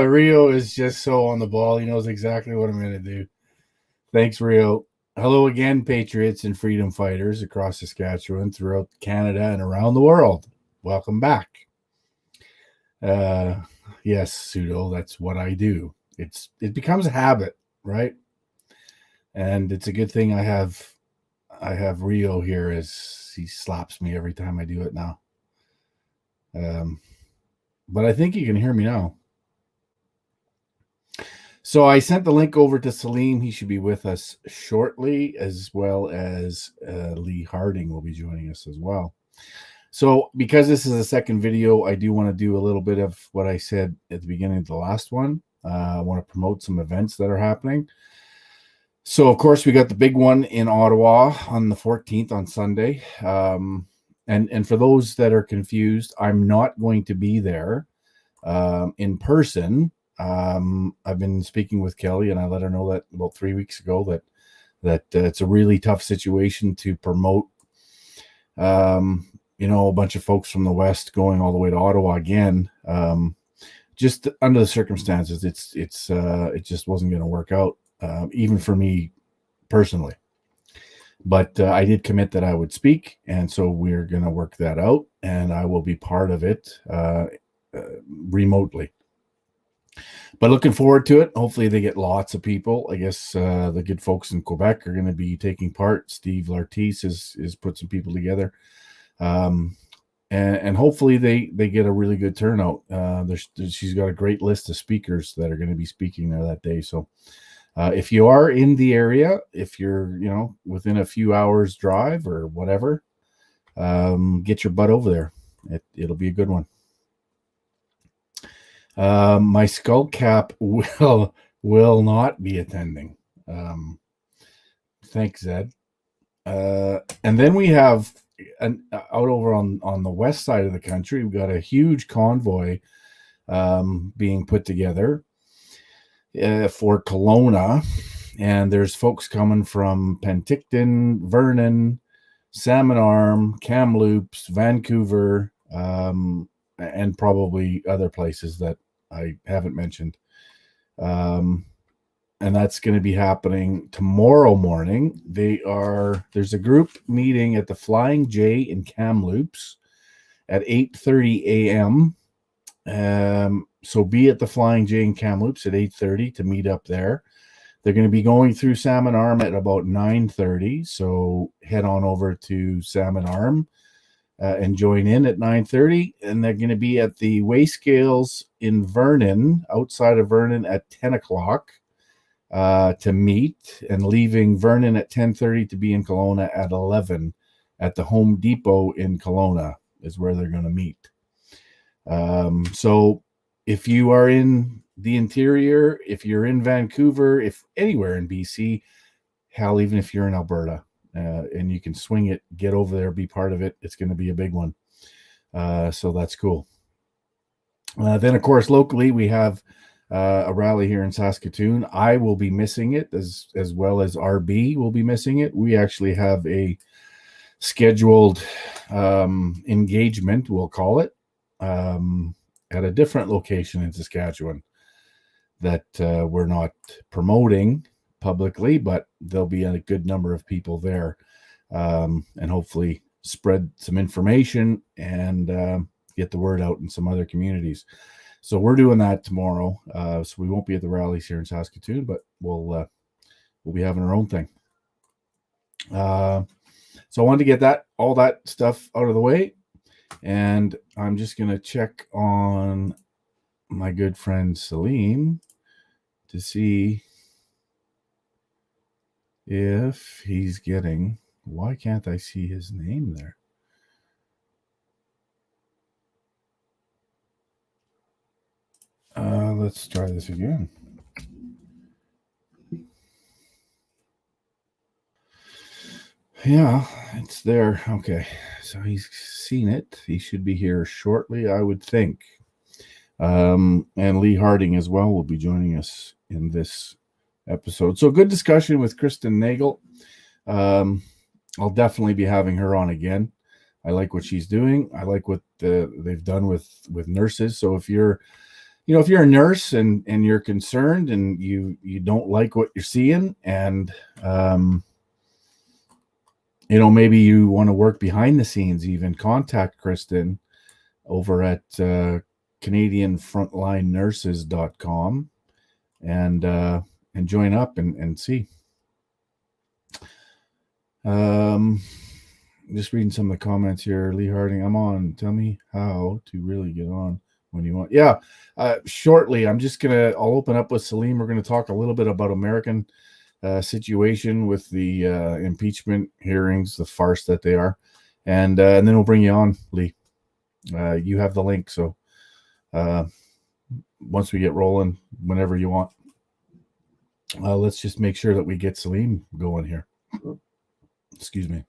Rio is just so on the ball. He knows exactly what I'm going to do. Thanks, Rio. Hello again, patriots and freedom fighters across Saskatchewan, throughout Canada, and around the world. Welcome back. Yes, pseudo, that's what I do. It becomes a habit, right? And it's a good thing I have Rio here, as he slaps me every time I do it now. But I think you can hear me now. So I sent the link over to Salim. He should be with us shortly, as well as Lee Harding will be joining us as well. So because this is a second video, I do want to do a little bit of what I said at the beginning of the last one. I want to promote some events that are happening. So, of course, we got the big one in Ottawa on the 14th on Sunday. And for those that are confused, I'm not going to be there in person. I've been speaking with Kelly, and I let her know that about 3 weeks ago that it's a really tough situation to promote, a bunch of folks from the West going all the way to Ottawa again. Just under the circumstances, it just wasn't going to work out, even for me personally. But I did commit that I would speak, and so we're going to work that out, and I will be part of it remotely. But looking forward to it. Hopefully they get lots of people. I guess the good folks in Quebec are going to be taking part. Steve Lartice has put some people together. And hopefully they get a really good turnout. She's got a great list of speakers that are going to be speaking there that day. So if you are in the area, if you're within a few hours drive or whatever, get your butt over there. It'll be a good one. My skull cap will not be attending. Thanks, Zed. And then we have out over on the west side of the country, we've got a huge convoy being put together for Kelowna, and there's folks coming from Penticton, Vernon, Salmon Arm, Kamloops, Vancouver, and probably other places that I haven't mentioned. And that's going to be happening tomorrow morning. There's a group meeting at the Flying J in Kamloops at 8:30 a.m. So be at the Flying J in Kamloops at 8:30 to meet up there. They're going to be going through Salmon Arm at about 9:30. So head on over to Salmon Arm and join in at 9:30. And they're going to be at the Weigh Scales in Vernon, outside of Vernon, at 10 o'clock. To meet, and leaving Vernon at 10:30 to be in Kelowna at 11 at the Home Depot in Kelowna is where they're going to meet. So if you are in the interior, if you're in Vancouver, if anywhere in BC, hell, even if you're in Alberta, and you can swing it, get over there, be part of it, it's going to be a big one. So that's cool. Then, of course, locally, we have a rally here in Saskatoon. I will be missing it, as well as RB will be missing it. We actually have a scheduled engagement, we'll call it, at a different location in Saskatchewan that we're not promoting publicly, but there'll be a good number of people there, and hopefully spread some information and get the word out in some other communities. So we're doing that tomorrow. So we won't be at the rallies here in Saskatoon, but we'll be having our own thing. So I wanted to get all that stuff out of the way, and I'm just going to check on my good friend Salim to see if he's getting. Why can't I see his name there? Let's try this again. Yeah, it's there. Okay, so he's seen it. He should be here shortly, I would think. And Lee Harding as well will be joining us in this episode. So good discussion with Kristen Nagel. I'll definitely be having her on again. I like what she's doing. I like what they've done with nurses. So if you're a nurse and you're concerned and you don't like what you're seeing, and maybe you want to work behind the scenes, even contact Kristen over at CanadianFrontlineNurses.com and join up and see. Just reading some of the comments here. Lee Harding, I'm on. Tell me how to really get on when you want. Yeah, shortly. I'll open up with Salim. We're going to talk a little bit about American situation with the impeachment hearings, the farce that they are, and then we'll bring you on, Lee. You have the link, so once we get rolling, whenever you want. Let's just make sure that we get Salim going here. Excuse me.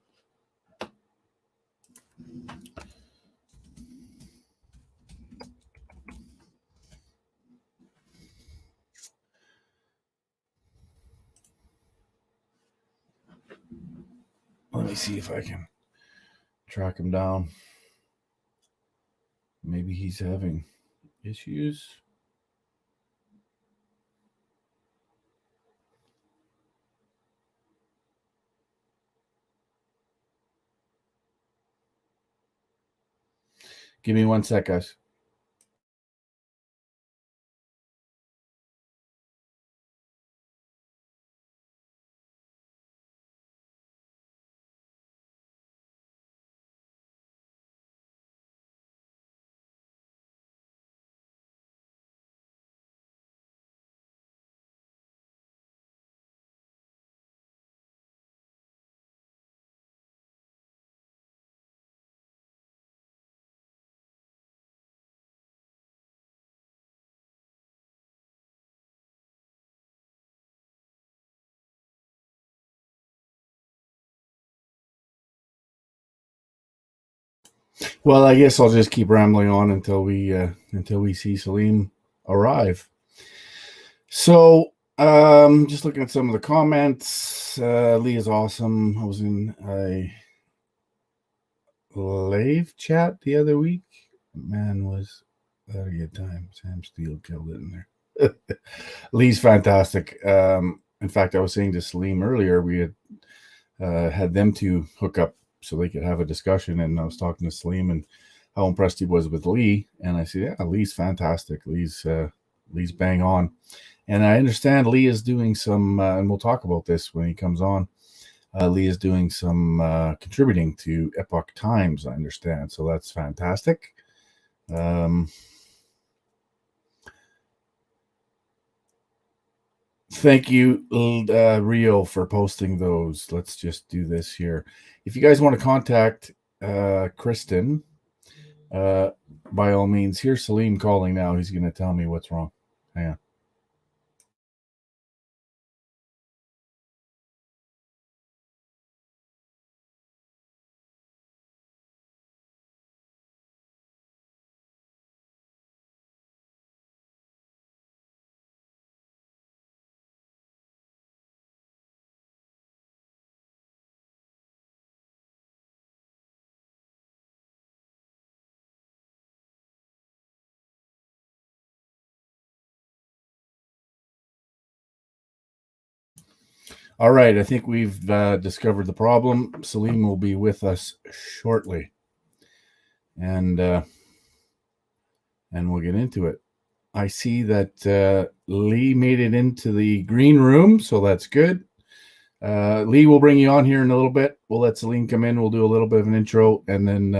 Let me see if I can track him down. Maybe he's having issues. Give me 1 sec, guys. Well, I guess I'll just keep rambling on until we see Salim arrive. So, just looking at some of the comments. Lee is awesome. I was in a live chat the other week. Man, was that a good time. Sam Steele killed it in there. Lee's fantastic. In fact, I was saying to Salim earlier, we had them two hook up so they could have a discussion, and I was talking to Salim and how impressed he was with Lee, and I said, yeah, Lee's fantastic. Lee's bang on. And I understand Lee is doing some, and we'll talk about this when he comes on, Lee is doing some contributing to Epoch Times, I understand. So that's fantastic. Thank you, Rio, for posting those. Let's just do this here. If you guys want to contact Kristen, by all means, here's Salim calling now. He's going to tell me what's wrong. Hang on. All right, I think we've discovered the problem. Salim will be with us shortly, and we'll get into it. I see that Lee made it into the green room, so that's good. Lee, we'll bring you on here in a little bit. We'll let Salim come in. We'll do a little bit of an intro, and then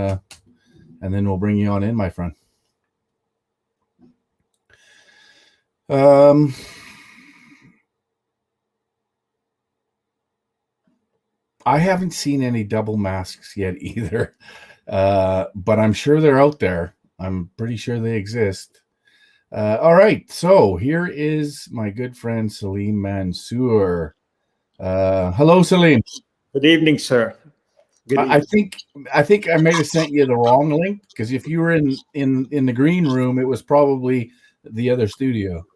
we'll bring you on in, my friend. I haven't seen any double masks yet either, but I'm sure they're out there. I'm pretty sure they exist. All right, so here is my good friend Salim Mansur. Hello, Salim. Good evening, sir. Good evening. I think I may have sent you the wrong link, because if you were in the green room, it was probably the other studio.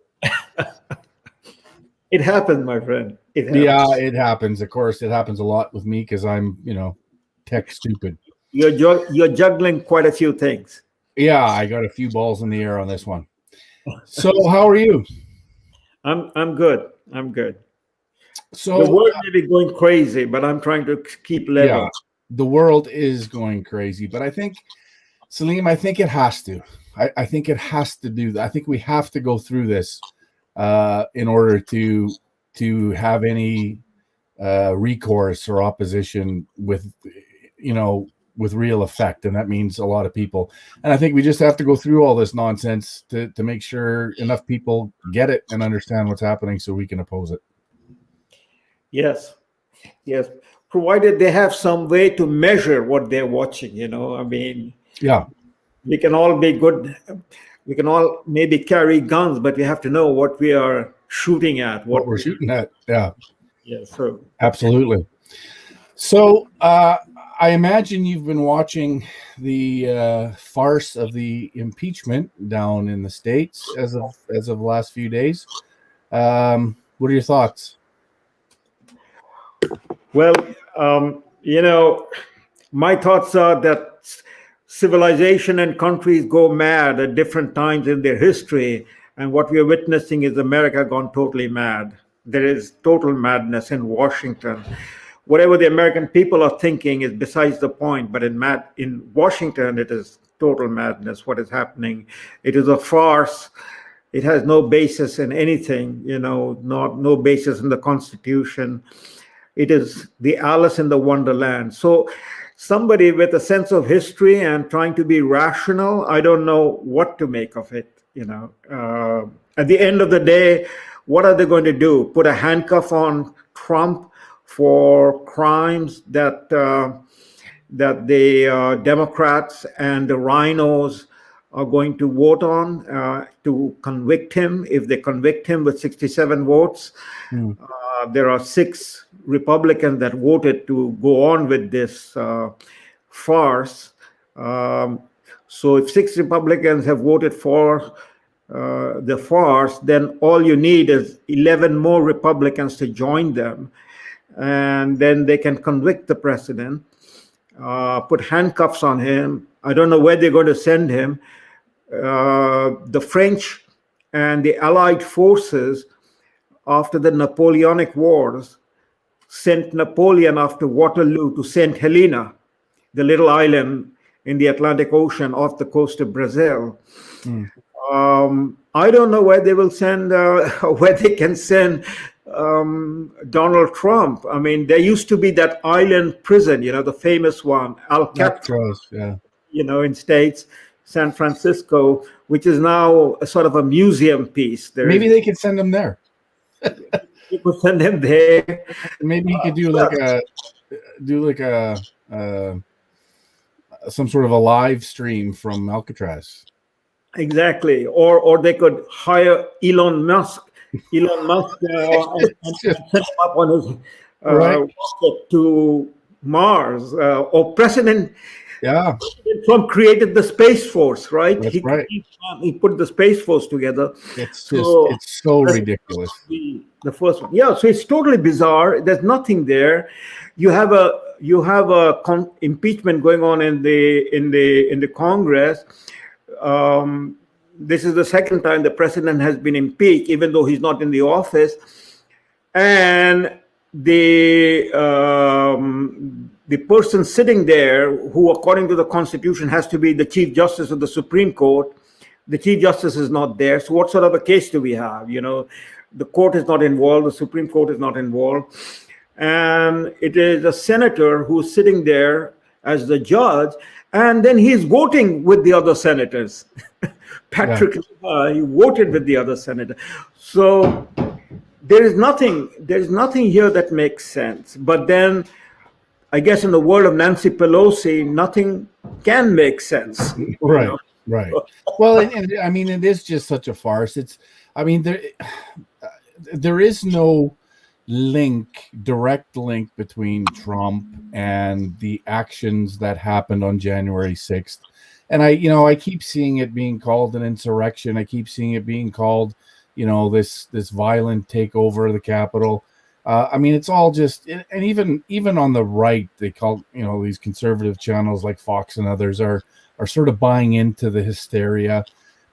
It happened, my friend. Yeah, it happens. Of course, it happens a lot with me because I'm, tech stupid. You're juggling quite a few things. Yeah, I got a few balls in the air on this one. So, how are you? I'm good. I'm good. So, The world may be going crazy, but I'm trying to keep level. yeah, the world is going crazy, but I think, Salim, I think it has to. I think it has to do that. I think we have to go through this in order to have any recourse or opposition with, with real effect, and that means a lot of people. And I think we just have to go through all this nonsense to make sure enough people get it and understand what's happening so we can oppose it. Yes, yes. Provided they have some way to measure what they're watching, I mean, Yeah, we can all be good. We can all maybe carry guns, but we have to know what we are shooting at. what we're shooting at. Yeah, Yeah, so absolutely. So I imagine you've been watching the farce of the impeachment down in the States as of the last few days. What are your thoughts? well, my thoughts are that civilization and countries go mad at different times in their history, and what we are witnessing is America gone totally mad. There is total madness in Washington. Whatever the American people are thinking is besides the point, but in Washington, it is total madness what is happening. It is a farce. It has no basis in anything, no basis in the Constitution. It is the Alice in the Wonderland. So somebody with a sense of history and trying to be rational, I don't know what to make of it. At the end of the day, what are they going to do? Put a handcuff on Trump for crimes that the Democrats and the rhinos are going to vote on to convict him. If they convict him with 67 votes, there are 6 Republicans that voted to go on with this farce. So if 6 Republicans have voted for the farce, then all you need is 11 more Republicans to join them. And then they can convict the president, put handcuffs on him. I don't know where they're going to send him. The French and the Allied forces, after the Napoleonic Wars, sent Napoleon after Waterloo to St. Helena, the little island in the Atlantic Ocean off the coast of Brazil. I don't know where they will send, where they can send Donald Trump. I mean, there used to be that island prison, the famous one, Alcatraz, yeah. In States, San Francisco, which is now a sort of a museum piece. Maybe they could send him there. You could send him there. Maybe he could do some sort of a live stream from Alcatraz. Exactly, or they could hire Elon Musk. And send him up on his rocket to Mars. Or President Trump created the Space Force, right? That's right. He put the Space Force together. It's so ridiculous. The first one, yeah. So it's totally bizarre. There's nothing there. You have a impeachment going on in the Congress. This is the second time the president has been impeached, even though he's not in the office. And the person sitting there, who according to the Constitution has to be the Chief Justice of the Supreme Court, the Chief Justice is not there. So what sort of a case do we have? The court is not involved, the Supreme Court is not involved. And it is a senator who's sitting there as the judge, and then he's voting with the other senators. Patrick, he voted with the other senator. So there's nothing here that makes sense. But then I guess in the world of Nancy Pelosi, nothing can make sense. Right. Well, and I mean, it is just such a farce. There is no direct link between Trump and the actions that happened on January 6th. And I keep seeing it being called an insurrection. I keep seeing it being called, this violent takeover of the Capitol. I mean, it's all just, and even on the right, they call, these conservative channels like Fox and others are sort of buying into the hysteria,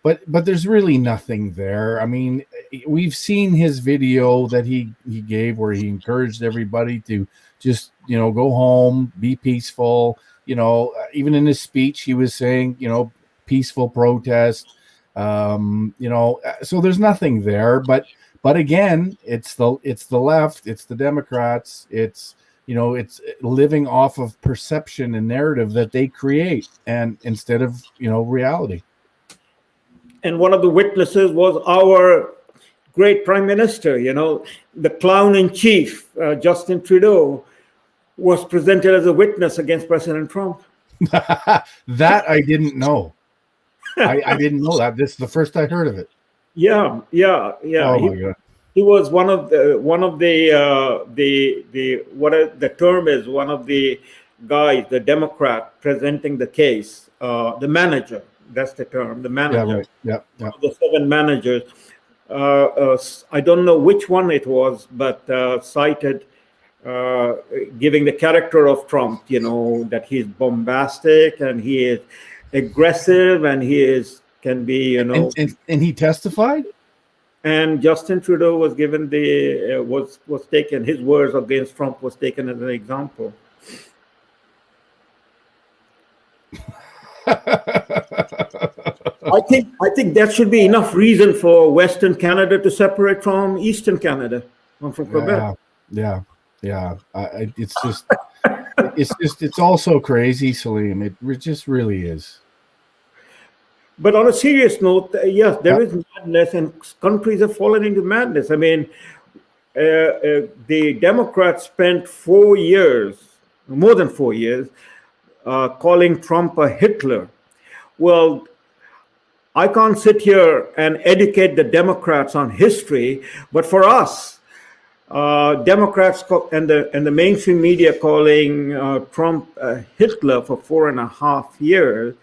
but there's really nothing there. I mean, we've seen his video that he gave where he encouraged everybody to just, go home, be peaceful. Even in his speech, he was saying, peaceful protest. So there's nothing there, but again, it's the left, it's the Democrats, it's living off of perception and narrative that they create, and instead of reality. And one of the witnesses was our great prime minister. The clown in chief, Justin Trudeau, was presented as a witness against President Trump. That I didn't know. I didn't know that. This is the first I heard of it. Yeah. Oh my God. He was one of the the term is, one of the guys, the Democrat presenting the case, the manager. That's the term, the manager. Yeah, right. Yeah. The 7 managers. I don't know which one it was, but cited giving the character of Trump. That he's bombastic and he is aggressive and can be. And he testified. And Justin Trudeau was given was taken, his words against Trump was taken as an example. I think that should be enough reason for Western Canada to separate from Eastern Canada, from Quebec. Yeah. It's just, it's all so crazy, Salim. It just really is. But on a serious note, yes, there is madness, and countries have fallen into madness. I mean, the Democrats spent 4 years, more than 4 years, calling Trump a Hitler. Well, I can't sit here and educate the Democrats on history, but for us, Democrats and the mainstream media calling Trump a Hitler for 4.5 years,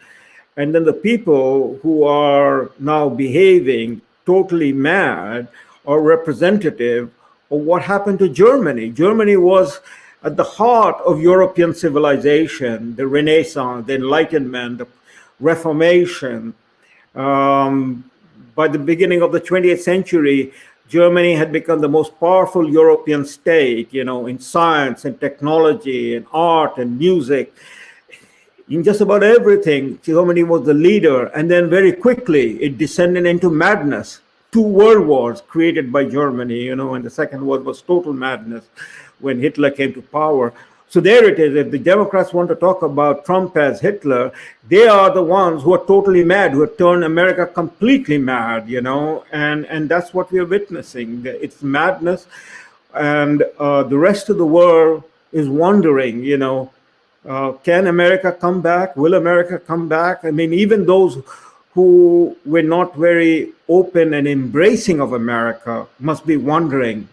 and then the people who are now behaving totally mad are representative of what happened to Germany. Germany was at the heart of European civilization, the Renaissance, the Enlightenment, the Reformation. By the beginning of the 20th century, Germany had become the most powerful European state, in science and technology and art and music. In just about everything, Germany was the leader. And then very quickly, it descended into madness. 2 world wars created by Germany, and the second world was total madness when Hitler came to power. So there it is. If the Democrats want to talk about Trump as Hitler, they are the ones who are totally mad, who have turned America completely mad, and that's what we are witnessing. It's madness. And the rest of the world is wondering, can America come back? Will America come back? I mean, even those who were not very open and embracing of America must be wondering,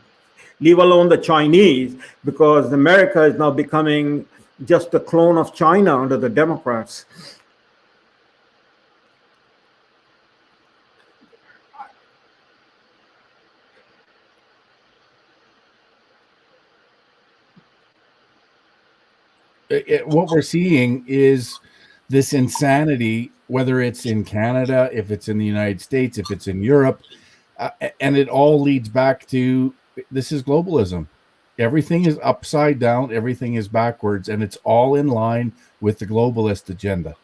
leave alone the Chinese, because America is now becoming just a clone of China under the Democrats. What we're seeing is this insanity, whether it's in Canada, if it's in the United States, if it's in Europe, and it all leads back to, this is globalism. Everything is upside down, everything is backwards, and it's all in line with the globalist agenda.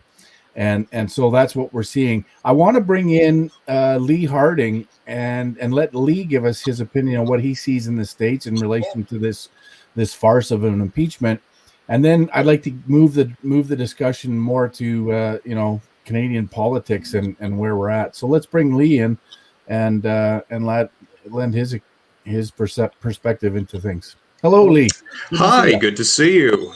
And so that's what we're seeing. I want to bring in Lee Harding and let Lee give us his opinion on what he sees in the States in relation to this farce of an impeachment. And then I'd like to move the discussion more to Canadian politics and where we're at. So let's bring Lee in and lend his perspective into things. Hello, Lee. Hi, good to see you,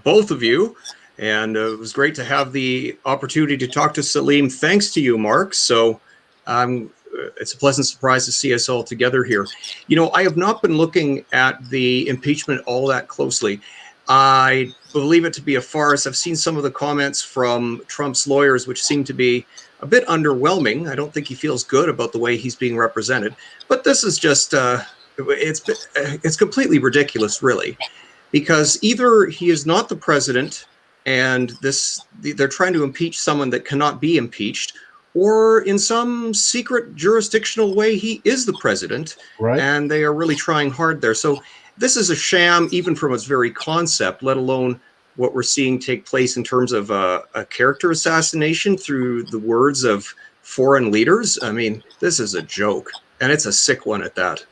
both of you. And it was great to have the opportunity to talk to Salim. Thanks to you, Mark. So it's a pleasant surprise to see us all together here. I have not been looking at the impeachment all that closely. I believe it to be a farce. I've seen some of the comments from Trump's lawyers, which seem to be a bit underwhelming. I don't think he feels good about the way he's being represented. But this is just it's completely ridiculous, really, because either he is not the president and they're trying to impeach someone that cannot be impeached, or in some secret jurisdictional way he is the president, Right. and they are really trying hard there. So this is a sham, even from its very concept, let alone what we're seeing take place in terms of a character assassination through the words of foreign leaders. I mean, this is a joke, and it's a sick one at that.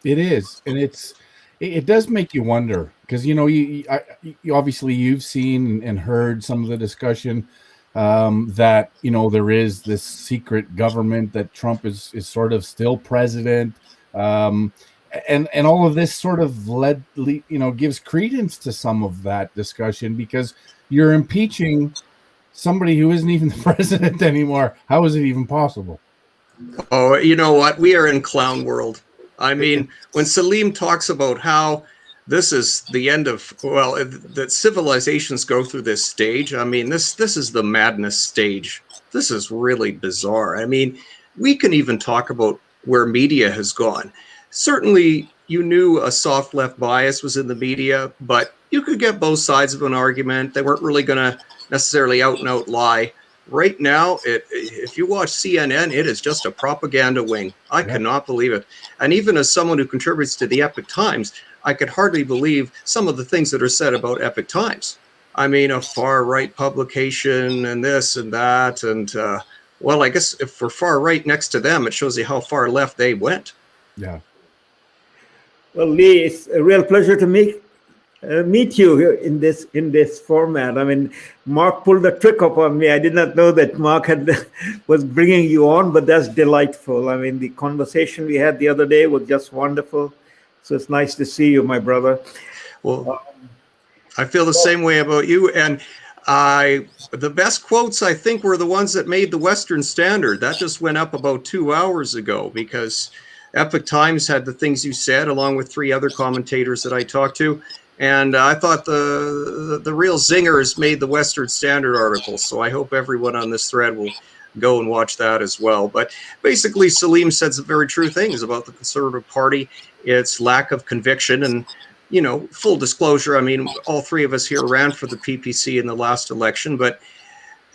It is, and it does make you wonder, because you obviously you've seen and heard some of the discussion that there is this secret government, that Trump is sort of still president, and all of this sort of gives credence to some of that discussion, because you're impeaching somebody who isn't even the president anymore. How is it even possible? Oh, you know what? We are in clown world. I mean, when Salim talks about how this is the end of, that civilizations go through this stage, I mean, this is the madness stage. This is really bizarre. I mean, we can even talk about where media has gone. Certainly, you knew a soft left bias was in the media, but you could get both sides of an argument. They weren't really going to necessarily out and out lie. Right now, if you watch CNN, it is just a propaganda wing. I cannot believe it. And even as someone who contributes to the Epoch Times, I could hardly believe some of the things that are said about Epoch Times. I mean, a far-right publication and this and that. And, I guess if we're far-right next to them, it shows you how far left they went. Yeah. Well, Lee, it's a real pleasure to meet you here in this format. I mean, Mark pulled the trick up on me. I did not know that Mark was bringing you on, but that's delightful. I mean, the conversation we had the other day was just wonderful. So it's nice to see you, my brother. Well, I feel the same way about you. And the best quotes, I think, were the ones that made the Western Standard. That just went up about 2 hours ago, because Epoch Times had the things you said, along with 3 other commentators that I talked to. And I thought the real zingers made the Western Standard article. So I hope everyone on this thread will go and watch that as well. But basically, Salim said some very true things about the Conservative Party, its lack of conviction. And, full disclosure, I mean, all 3 of us here ran for the PPC in the last election. But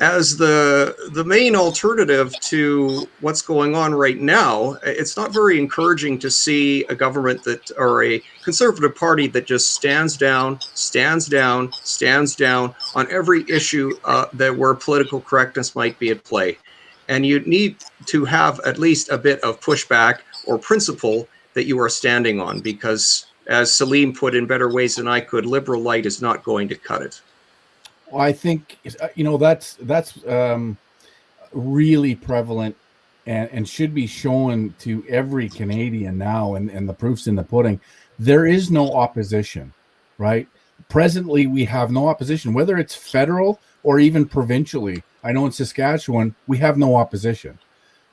as the main alternative to what's going on right now, it's not very encouraging to see a government or a Conservative Party that just stands down on every issue where political correctness might be at play. And you need to have at least a bit of pushback or principle that you are standing on, because, as Salim put in better ways than I could, liberal light is not going to cut it. Well, I think that's really prevalent and should be shown to every Canadian now, and the proof's in the pudding. There is no opposition, right? Presently, we have no opposition, whether it's federal or even provincially. I know in Saskatchewan, we have no opposition.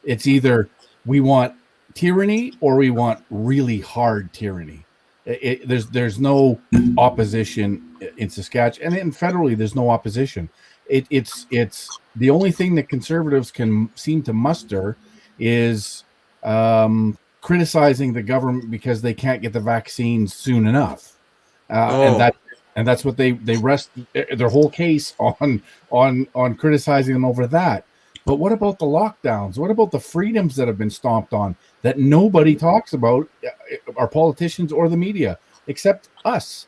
It's either we want tyranny or we want really hard tyranny. There's no opposition in Saskatchewan, and federally there's no opposition. It's the only thing that Conservatives can seem to muster is criticizing the government because they can't get the vaccines soon enough, and that's what they rest their whole case on criticizing them over that. But what about the lockdowns? What about the freedoms that have been stomped on that nobody talks about, our politicians or the media, except us?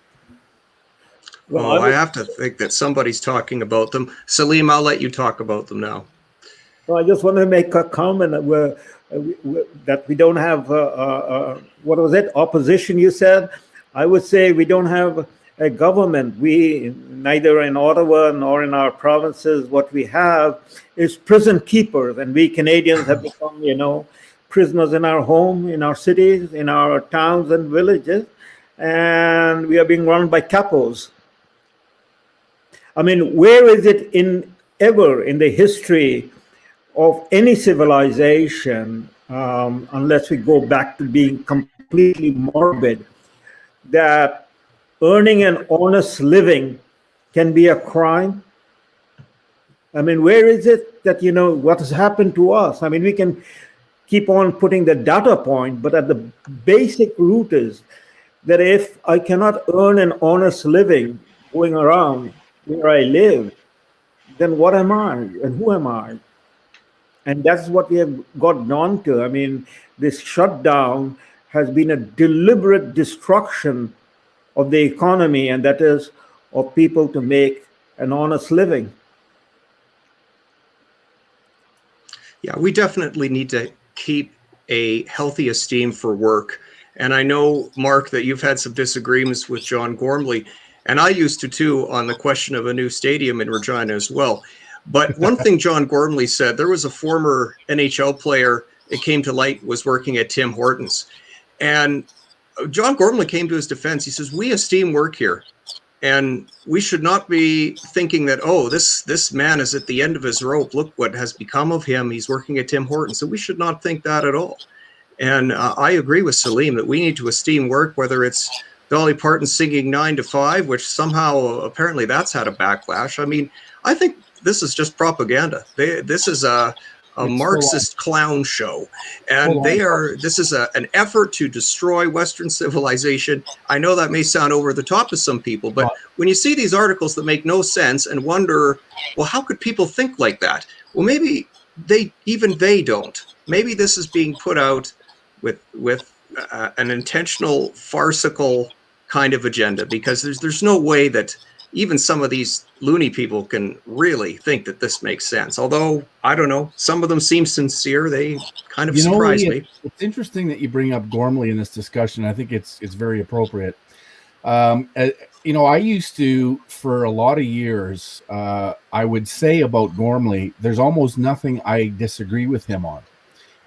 Well, I have to think that somebody's talking about them. Salim, I'll let you talk about them now. Well, I just want to make a comment that we don't have, what was it, opposition, you said? I would say we don't have a government. We, neither in Ottawa nor in our provinces, what we have is prison keepers. And we Canadians have become, prisoners in our home, in our cities, in our towns and villages. And we are being run by capos. I mean, where is it ever in the history of any civilization, unless we go back to being completely morbid, that earning an honest living can be a crime? I mean, where is it that, what has happened to us? I mean, we can keep on putting the data point, but at the basic root is that if I cannot earn an honest living going around where I live, then what am I and who am I? And that's what we have got down to. I mean, this shutdown has been a deliberate destruction of the economy, and that is of people to make an honest living. Yeah, we definitely need to keep a healthy esteem for work. And I know, Mark, that you've had some disagreements with John Gormley, and I used to too, on the question of a new stadium in Regina as well. But one thing John Gormley said, there was a former NHL player, it came to light, was working at Tim Hortons. And John Gormley came to his defense. He says, we esteem work here. And we should not be thinking that, oh, this man is at the end of his rope. Look what has become of him. He's working at Tim Hortons. So we should not think that at all. And I agree with Salim that we need to esteem work, whether it's Dolly Parton singing 9 to 5, which somehow apparently that's had a backlash. I mean, I think this is just propaganda. This is a Marxist clown show, and this is an effort to destroy Western civilization. I know that may sound over the top to some people, but when you see these articles that make no sense and wonder, well, how could people think like that? Well, maybe they don't. Maybe this is being put out with an intentional farcical kind of agenda, because there's no way that even some of these loony people can really think that this makes sense. Although, I don't know, some of them seem sincere. They kind of surprise me. It's interesting that you bring up Gormley in this discussion. I think it's very appropriate. You know, I used to, for a lot of years, I would say about Gormley, there's almost nothing I disagree with him on.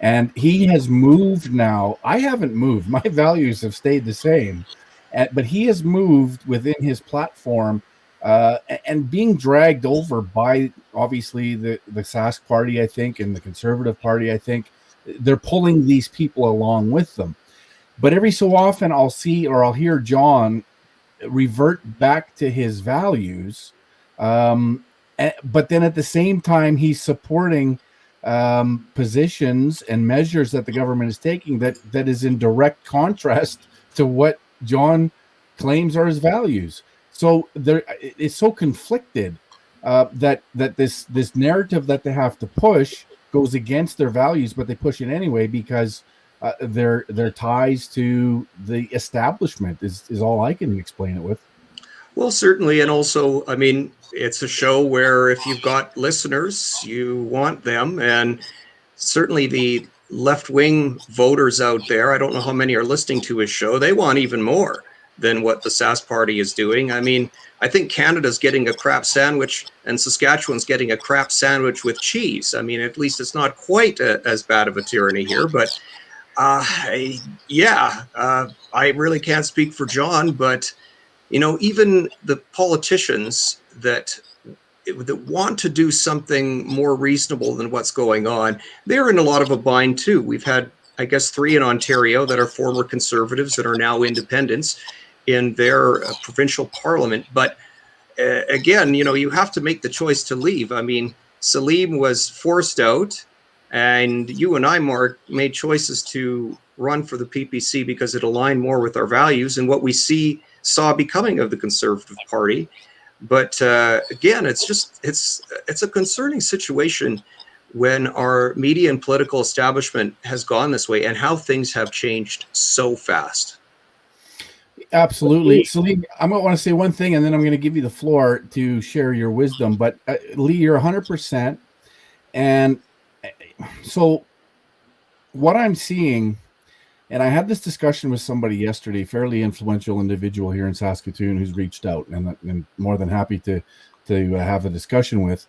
And he has moved now. I haven't moved. My values have stayed the same. But he has moved within his platform and being dragged over by, obviously, the Sask party, I think, and the Conservative Party, I think. They're pulling these people along with them. But every so often I'll see or I'll hear John revert back to his values. But then at the same time, he's supporting positions and measures that the government is taking that is in direct contrast to what John claims are his values. So it's so conflicted that this narrative that they have to push goes against their values, but they push it anyway because their ties to the establishment is all I can explain it with. Well, certainly, and also, I mean, it's a show where if you've got listeners, you want them, and certainly the left-wing voters out there, I don't know how many are listening to his show, they want even more than what the Sask party is doing. I mean, I think Canada's getting a crap sandwich and Saskatchewan's getting a crap sandwich with cheese. I mean, at least it's not quite as bad of a tyranny here, but I really can't speak for John, but you know, even the politicians that want to do something more reasonable than what's going on, they're in a lot of a bind too. We've had, I guess, 3 in Ontario that are former Conservatives that are now independents in their provincial parliament. But again, you know, you have to make the choice to leave. I mean, Salim was forced out, and you and I, Mark, made choices to run for the PPC because it aligned more with our values and what we saw becoming of the Conservative Party. But again, it's a concerning situation when our media and political establishment has gone this way and how things have changed so fast. Absolutely. Salim, I might want to say one thing, and then I'm going to give you the floor to share your wisdom. But Lee, you're 100%. And so what I'm seeing, and I had this discussion with somebody yesterday, fairly influential individual here in Saskatoon who's reached out, and I'm more than happy to have a discussion with.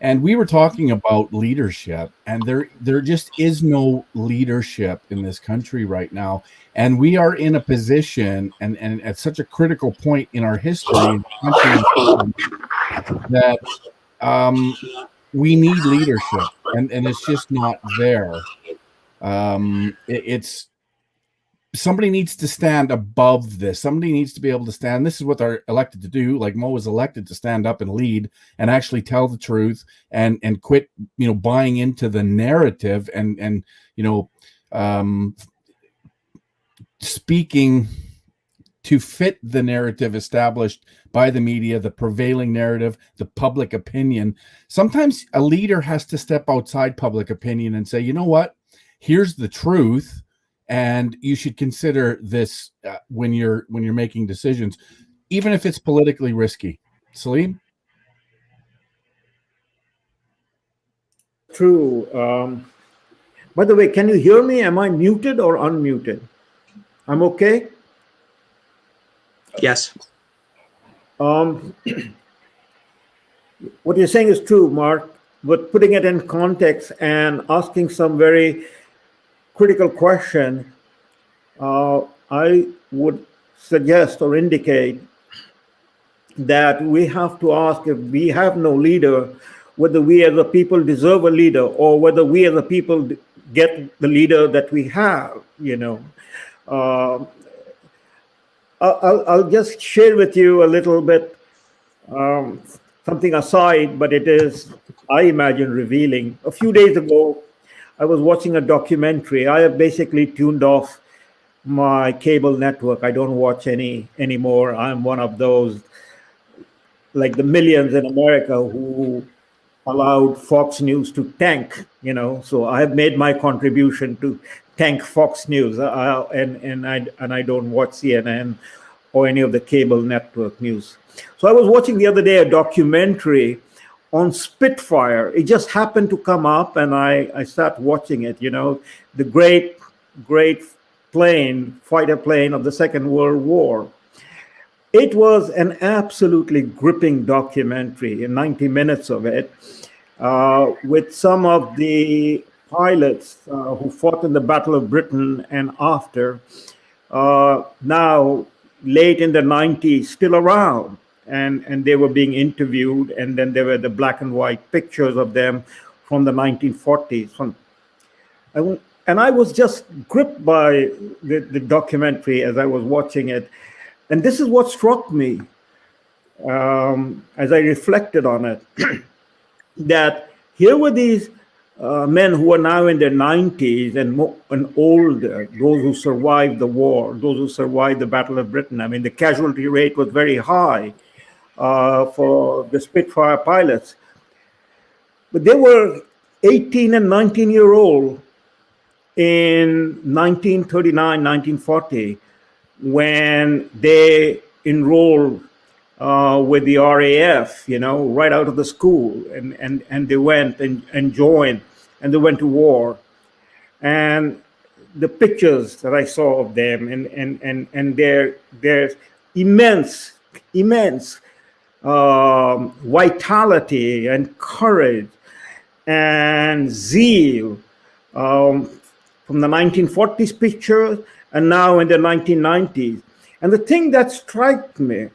And we were talking about leadership, and there just is no leadership in this country right now. And we are in a position and at such a critical point in our history that we need leadership, and it's just not there. somebody needs to stand above this. Somebody needs to be able to stand. This is what they're elected to do. Like Mo was elected to stand up and lead and actually tell the truth and quit, buying into the narrative and speaking to fit the narrative established by the media, the prevailing narrative, the public opinion. Sometimes a leader has to step outside public opinion and say, you know what, here's the truth. And you should consider this when you're making decisions, even if it's politically risky. Salim? True. By the way, can you hear me? Am I muted or unmuted? I'm okay? Yes. What you're saying is true, Mark, but putting it in context and asking some very critical question, I would suggest or indicate that we have to ask, if we have no leader, whether we as a people deserve a leader or whether we as a people get the leader that we have, I'll just share with you a little bit, something aside, but it is, I imagine, revealing. A few days ago, I was watching a documentary. I have basically tuned off my cable network. I don't watch any anymore. I'm one of those, like the millions in America who allowed Fox News to tank, So I have made my contribution to tank Fox News, and I don't watch CNN or any of the cable network news. So I was watching the other day a documentary on Spitfire. It just happened to come up, and I started watching it. The great fighter plane of the Second World War. It was an absolutely gripping documentary, in 90 minutes of it, with some of the pilots who fought in the Battle of Britain and after, now late in the 90s, still around. And they were being interviewed, and then there were the black and white pictures of them from the 1940s. And I was just gripped by the documentary as I was watching it. And this is what struck me as I reflected on it, that here were these men who are now in their 90s and older, those who survived the war, those who survived the Battle of Britain. I mean, the casualty rate was very high for the Spitfire pilots. But they were 18 and 19-year-old in 1939, 1940, when they enrolled with the RAF, right out of the school, and they went and joined, and they went to war. And the pictures that I saw of them and their immense vitality and courage and zeal from the 1940s pictures and now in the 1990s. And the thing that struck me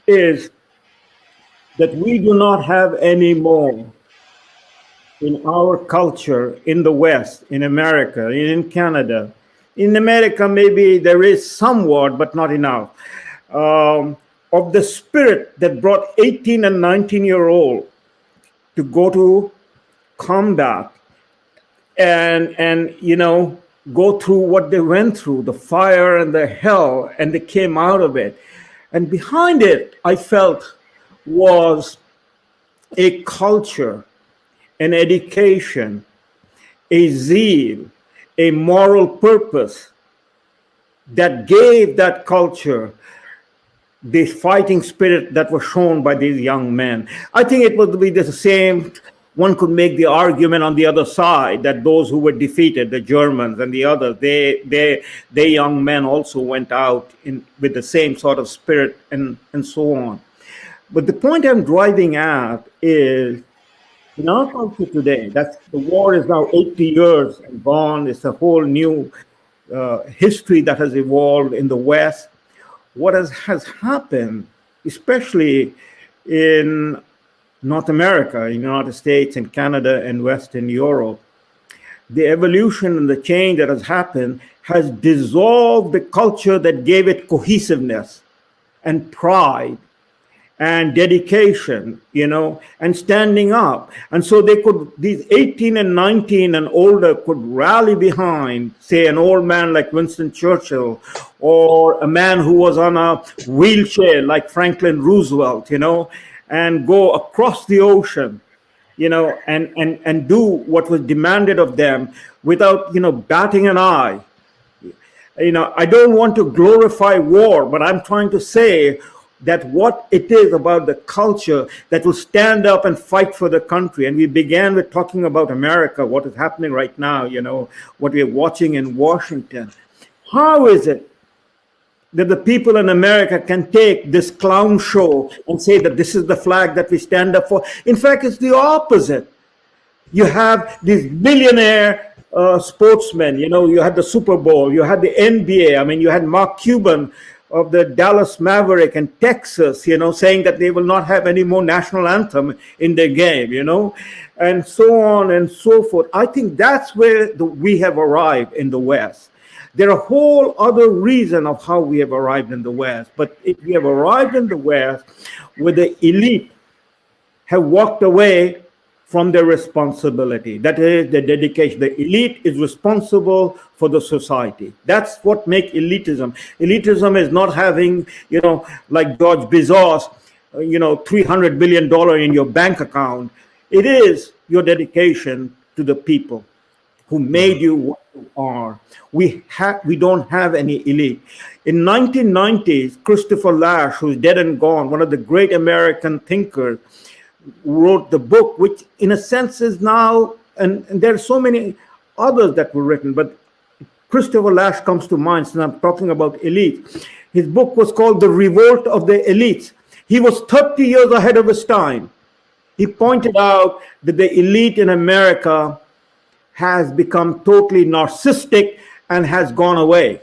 is that we do not have any more in our culture in the West, in America, in Canada. In America, maybe there is somewhat, but not enough, of the spirit that brought 18 and 19-year-old to go to combat and go through what they went through, the fire and the hell, and they came out of it. And behind it, I felt, was a culture, an education, a zeal, a moral purpose that gave that culture the fighting spirit that was shown by these young men. I think it would be the same. One could make the argument on the other side that those who were defeated, the Germans and the others, they young men also went out with the same sort of spirit and so on. But the point I'm driving at is, in our culture today, the war is now 80 years and gone. It's a whole new history that has evolved in the West. What has happened, especially in North America, in the United States and Canada and Western Europe, the evolution and the change that has happened has dissolved the culture that gave it cohesiveness and pride and dedication, and standing up. And so these 18 and 19 and older could rally behind, say, an old man like Winston Churchill, or a man who was on a wheelchair like Franklin Roosevelt, and go across the ocean, and do what was demanded of them without, batting an eye. I don't want to glorify war, but I'm trying to say that what it is about the culture that will stand up and fight for the country. And we began with talking about America, what is happening right now, what we're watching in Washington. How is it that the people in America can take this clown show and say that this is the flag that we stand up for? In fact, it's the opposite. You have these billionaire sportsmen, you had the Super Bowl, you had the NBA. I mean, you had Mark Cuban of the Dallas Maverick and Texas, saying that they will not have any more national anthem in their game, and so on and so forth. I think that's where we have arrived in the West. There are a whole other reason of how we have arrived in the West, but we have arrived in the West where the elite have walked away from their responsibility. That is the dedication. The elite is responsible for the society. That's what makes elitism. Elitism is not having, like George Bezos, $300 billion in your bank account. It is your dedication to the people who made you what you are. We don't have any elite. In 1990s, Christopher Lasch, who's dead and gone, one of the great American thinkers, wrote the book, which in a sense is now, and there are so many others that were written, but Christopher Lasch comes to mind since I'm talking about elite. His book was called The Revolt of the Elites. He was 30 years ahead of his time. He pointed out that the elite in America has become totally narcissistic and has gone away,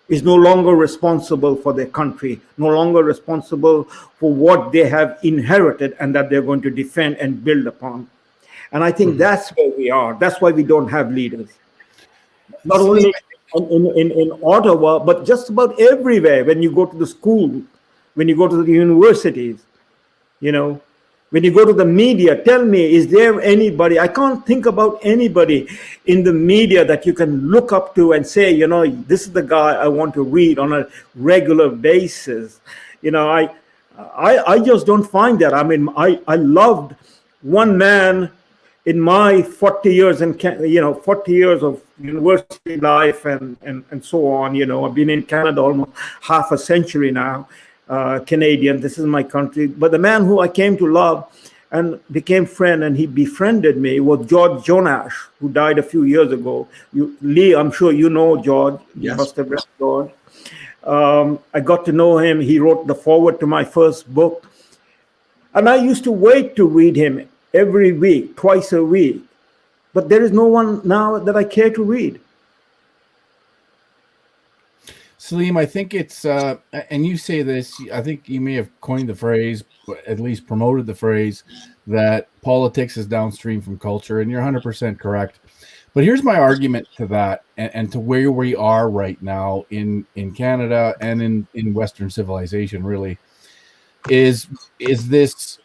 is no longer responsible for their country, no longer responsible for what they have inherited and that they're going to defend and build upon. And I think that's where we are. That's why we don't have leaders. Not only in Ottawa, but just about everywhere. When you go to the school, when you go to the universities, when you go to the media, tell me, is there anybody? I can't think about anybody in the media that you can look up to and say, this is the guy I want to read on a regular basis. I just don't find that. I mean, I loved one man in my 40 years and 40 years of university life and so on. I've been in Canada almost half a century now. Canadian, this is my country. But the man who I came to love and became friend, and he befriended me, was George Jonash, who died a few years ago. Lee, I'm sure you know George. Yes. You must have read George. I got to know him. He wrote the foreword to my first book. And I used to wait to read him every week, twice a week. But there is no one now that I care to read. Salim, I think it's, and you say this, I think you may have coined the phrase, at least promoted the phrase, that politics is downstream from culture, and you're 100% correct. But here's my argument to that, and to where we are right now in Canada and in Western civilization, really, is this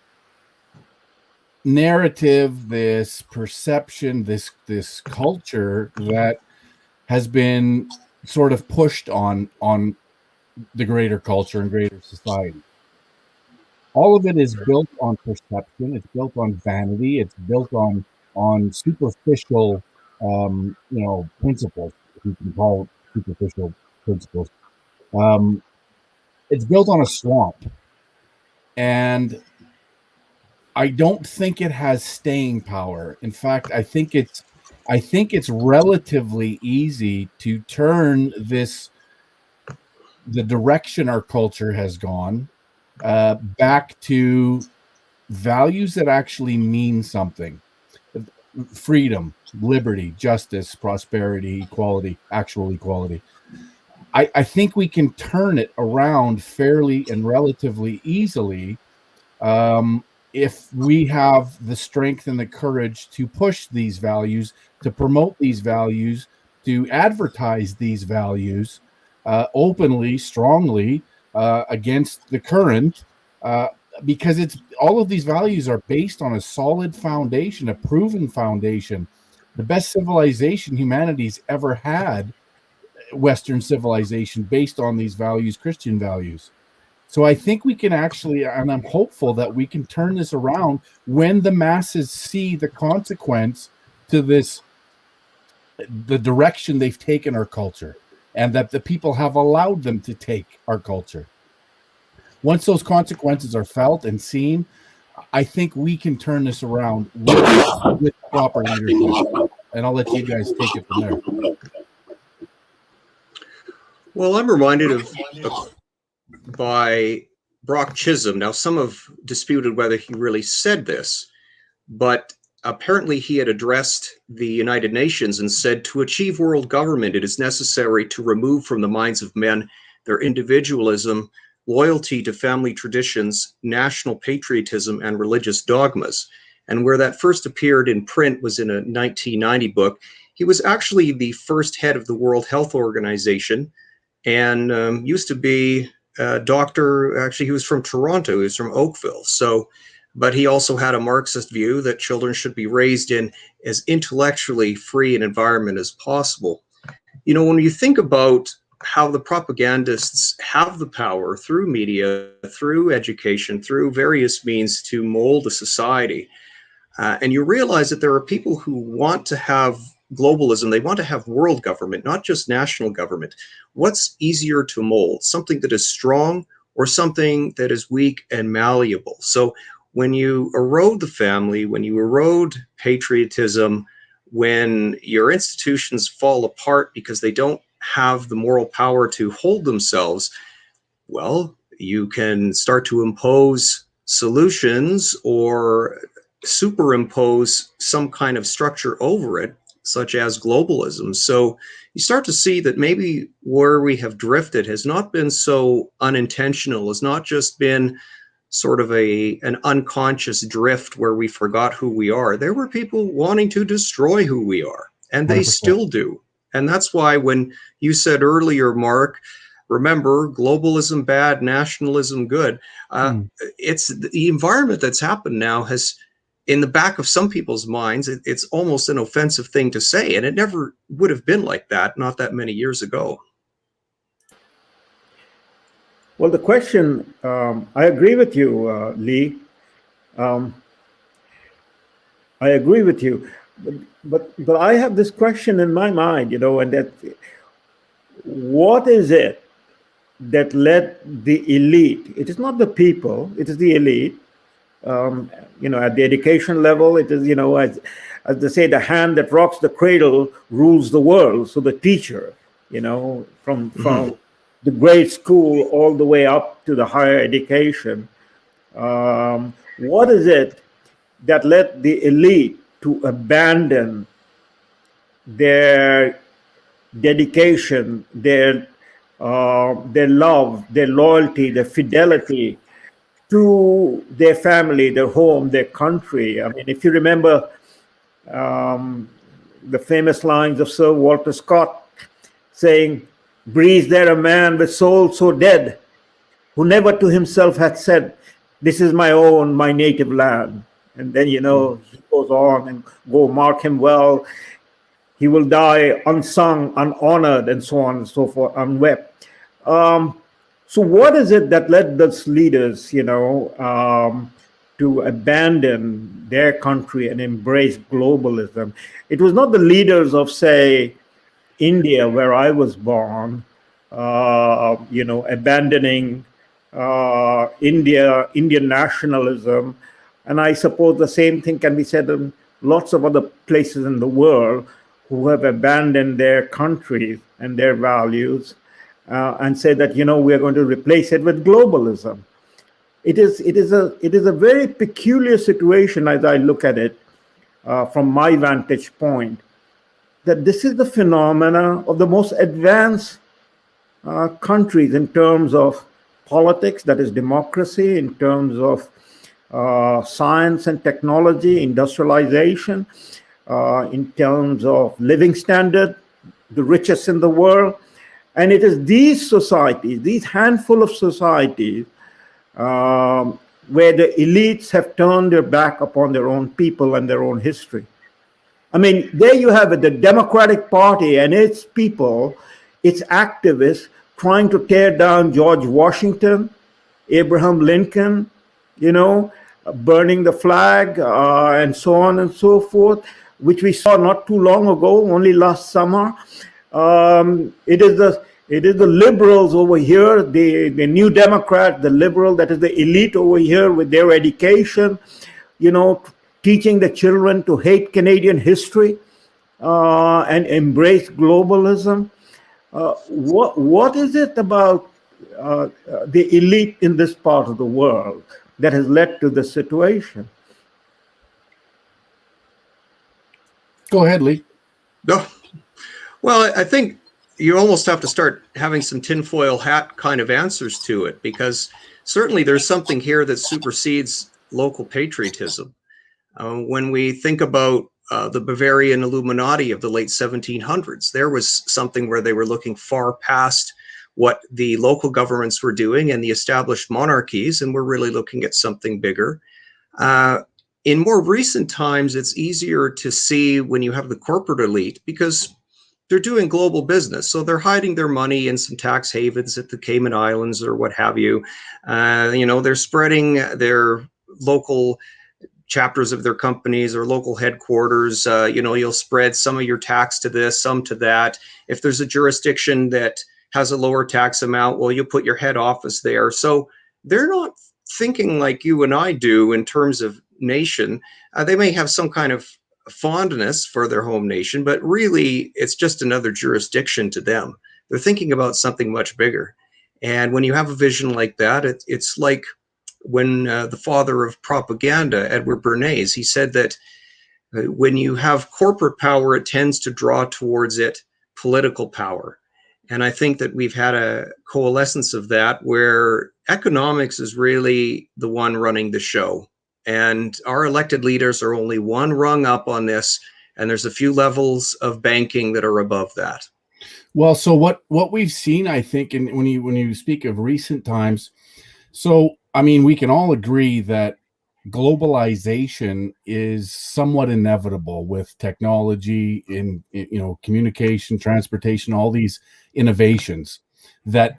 narrative, this perception, this culture that has been sort of pushed on the greater culture and greater society. All of it is built on perception. It's built on vanity. It's built on superficial, principles. If you can call it superficial principles. It's built on a swamp, and I don't think it has staying power. In fact, I think it's relatively easy to turn the direction our culture has gone back to values that actually mean something. Freedom, liberty, justice, prosperity, equality, actual equality. I think we can turn it around fairly and relatively easily if we have the strength and the courage to push these values, to promote these values, to advertise these values openly, strongly against the current, because it's all of these values are based on a solid foundation, a proven foundation. The best civilization humanity's ever had, Western civilization, based on these values, Christian values. So I think we can actually, and I'm hopeful that we can turn this around when the masses see the consequence to this, the direction they've taken our culture, and that the people have allowed them to take our culture. Once those consequences are felt and seen, I think we can turn this around with proper leadership. And I'll let you guys take it from there. Well, I'm reminded by Brock Chisholm. Now, some have disputed whether he really said this, but apparently he had addressed the United Nations and said, to achieve world government, it is necessary to remove from the minds of men their individualism, loyalty to family traditions, national patriotism, and religious dogmas. And where that first appeared in print was in a 1990 book. He was actually the first head of the World Health Organization, and used to be a doctor. Actually, he was from Toronto. He was from Oakville. So, but he also had a Marxist view that children should be raised in as intellectually free an environment as possible. You know, when you think about how the propagandists have the power through media, through education, through various means to mold a society, and you realize that there are people who want to have globalism, they want to have world government, not just national government. What's easier to mold? Something that is strong or something that is weak and malleable? So when you erode the family, when you erode patriotism, when your institutions fall apart because they don't have the moral power to hold themselves, well, you can start to impose solutions or superimpose some kind of structure over it, such as globalism. So you start to see that maybe where we have drifted has not been so unintentional, has not just been sort of an unconscious drift where we forgot who we are. There were people wanting to destroy who we are, and they 100%. Still do. And that's why when you said earlier, Mark, remember, globalism bad, nationalism good. It's the environment that's happened now has, in the back of some people's minds, it's almost an offensive thing to say, and it never would have been like that not that many years ago. Well, the question, I agree with you, Lee. I agree with you, but I have this question in my mind, you know, and that what is it that led the elite? It is not the people; it is the elite. You know, at the education level, it is, you know, as they say, the hand that rocks the cradle rules the world. So the teacher, you know, from the grade school all the way up to the higher education. What is it that led the elite to abandon their dedication, their love, their loyalty, their fidelity to their family, their home, their country? I mean, if you remember the famous lines of Sir Walter Scott saying, "Breathes there a man with soul so dead, who never to himself hath said, 'This is my own, my native land.'" And then, you know, he goes on and go mark him well. He will die unsung, unhonored, and so on and so forth, unwept. So what is it that led those leaders, you know, to abandon their country and embrace globalism? It was not the leaders of, say, India, where I was born, you know, abandoning Indian nationalism. And I suppose the same thing can be said in lots of other places in the world who have abandoned their countries and their values and say that, you know, we're going to replace it with globalism. It is a very peculiar situation as I look at it from my vantage point, that this is the phenomena of the most advanced countries in terms of politics, that is democracy, in terms of science and technology, industrialization, in terms of living standard, the richest in the world. And it is these societies, these handful of societies, where the elites have turned their back upon their own people and their own history. I mean, there you have it, the Democratic Party and its people, its activists, trying to tear down George Washington, Abraham Lincoln, burning the flag, and so on and so forth, which we saw not too long ago, only last summer. It is the liberals over here, the New Democrat, the liberal, that is the elite over here with their education, teaching the children to hate Canadian history and embrace globalism. What is it about the elite in this part of the world that has led to this situation? Go ahead, Lee. No. Well, I think you almost have to start having some tinfoil hat kind of answers to it, because certainly there's something here that supersedes local patriotism. When we think about the Bavarian Illuminati of the late 1700s, there was something where they were looking far past what the local governments were doing and the established monarchies, and we're really looking at something bigger. In more recent times, it's easier to see when you have the corporate elite, because they're doing global business. So they're hiding their money in some tax havens at the Cayman Islands or what have you. They're spreading their local chapters of their companies or local headquarters. You'll spread some of your tax to this, some to that. If there's a jurisdiction that has a lower tax amount, well, you put your head office there. So they're not thinking like you and I do in terms of nation. They may have some kind of fondness for their home nation, but really it's just another jurisdiction to them. They're thinking about something much bigger. And when you have a vision like that, it's like when the father of propaganda, Edward Bernays, he said that when you have corporate power, it tends to draw towards it political power. And I think that we've had a coalescence of that, where economics is really the one running the show. And our elected leaders are only one rung up on this, and there's a few levels of banking that are above that. Well, so what we've seen, I think, and when you speak of recent times, so I mean, we can all agree that globalization is somewhat inevitable with technology in communication, transportation, all these innovations that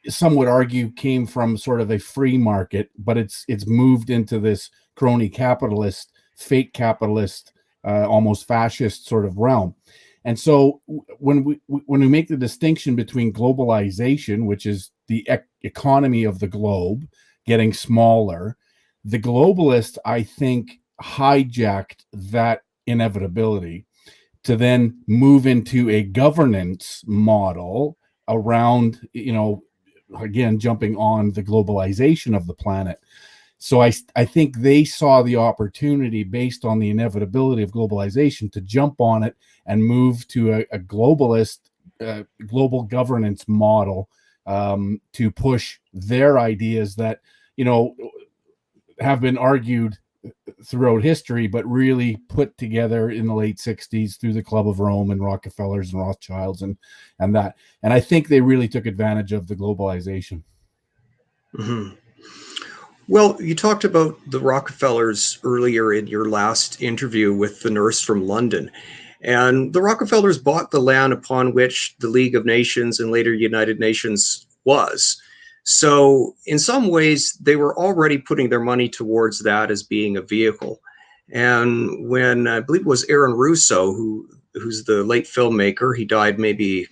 some would argue came from sort of a free market, but it's moved into this crony capitalist, fake capitalist, almost fascist sort of realm. And so when we make the distinction between globalization, which is the economy of the globe getting smaller, the globalists, I think, hijacked that inevitability to then move into a governance model around, again, jumping on the globalization of the planet. So I think they saw the opportunity based on the inevitability of globalization to jump on it and move to a globalist, global governance model to push their ideas that, have been argued throughout history, but really put together in the late 60s through the Club of Rome and Rockefellers and Rothschilds and that. And I think they really took advantage of the globalization. Mm-hmm. Well, you talked about the Rockefellers earlier in your last interview with the nurse from London. And the Rockefellers bought the land upon which the League of Nations and later United Nations was. So in some ways, they were already putting their money towards that as being a vehicle. And when I believe it was Aaron Russo, who's the late filmmaker, he died maybe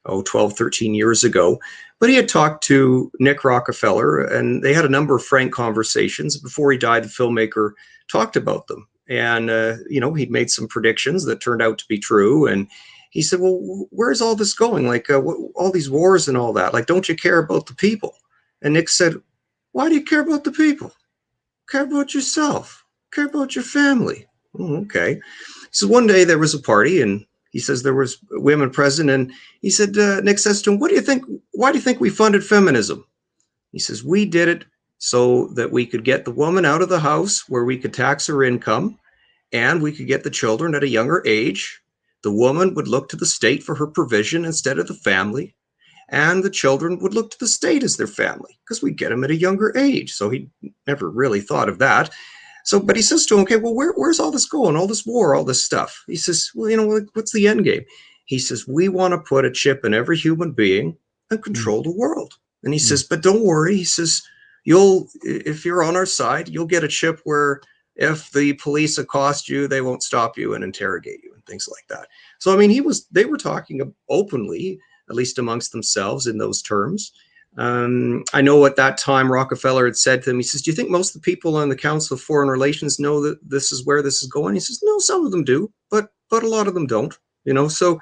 12, 13 years ago, but he had talked to Nick Rockefeller and they had a number of frank conversations. Before he died, the filmmaker talked about them. And, he'd made some predictions that turned out to be true. And he said, well, where's all this going? Like all these wars and all that, like, don't you care about the people? And Nick said, why do you care about the people? Care about yourself, care about your family. Oh, okay. So one day there was a party and he says there was women present. And he said, Nick says to him, why do you think we funded feminism? He says, we did it so that we could get the woman out of the house where we could tax her income, and we could get the children at a younger age. The woman would look to the state for her provision instead of the family, and the children would look to the state as their family because we get them at a younger age. So he never really thought of that. So, but he says to him, okay, well, where's all this going? All this war, all this stuff. He says, well, you know, what's the end game? He says, we want to put a chip in every human being and control the world. And he says, but don't worry. He says, if you're on our side, you'll get a chip where if the police accost you, they won't stop you and interrogate you and things like that. So, I mean, they were talking openly, at least amongst themselves, in those terms. I know at that time Rockefeller had said to them, he says, do you think most of the people on the Council of Foreign Relations know that this is where this is going? He says, no, some of them do, but a lot of them don't, you know. So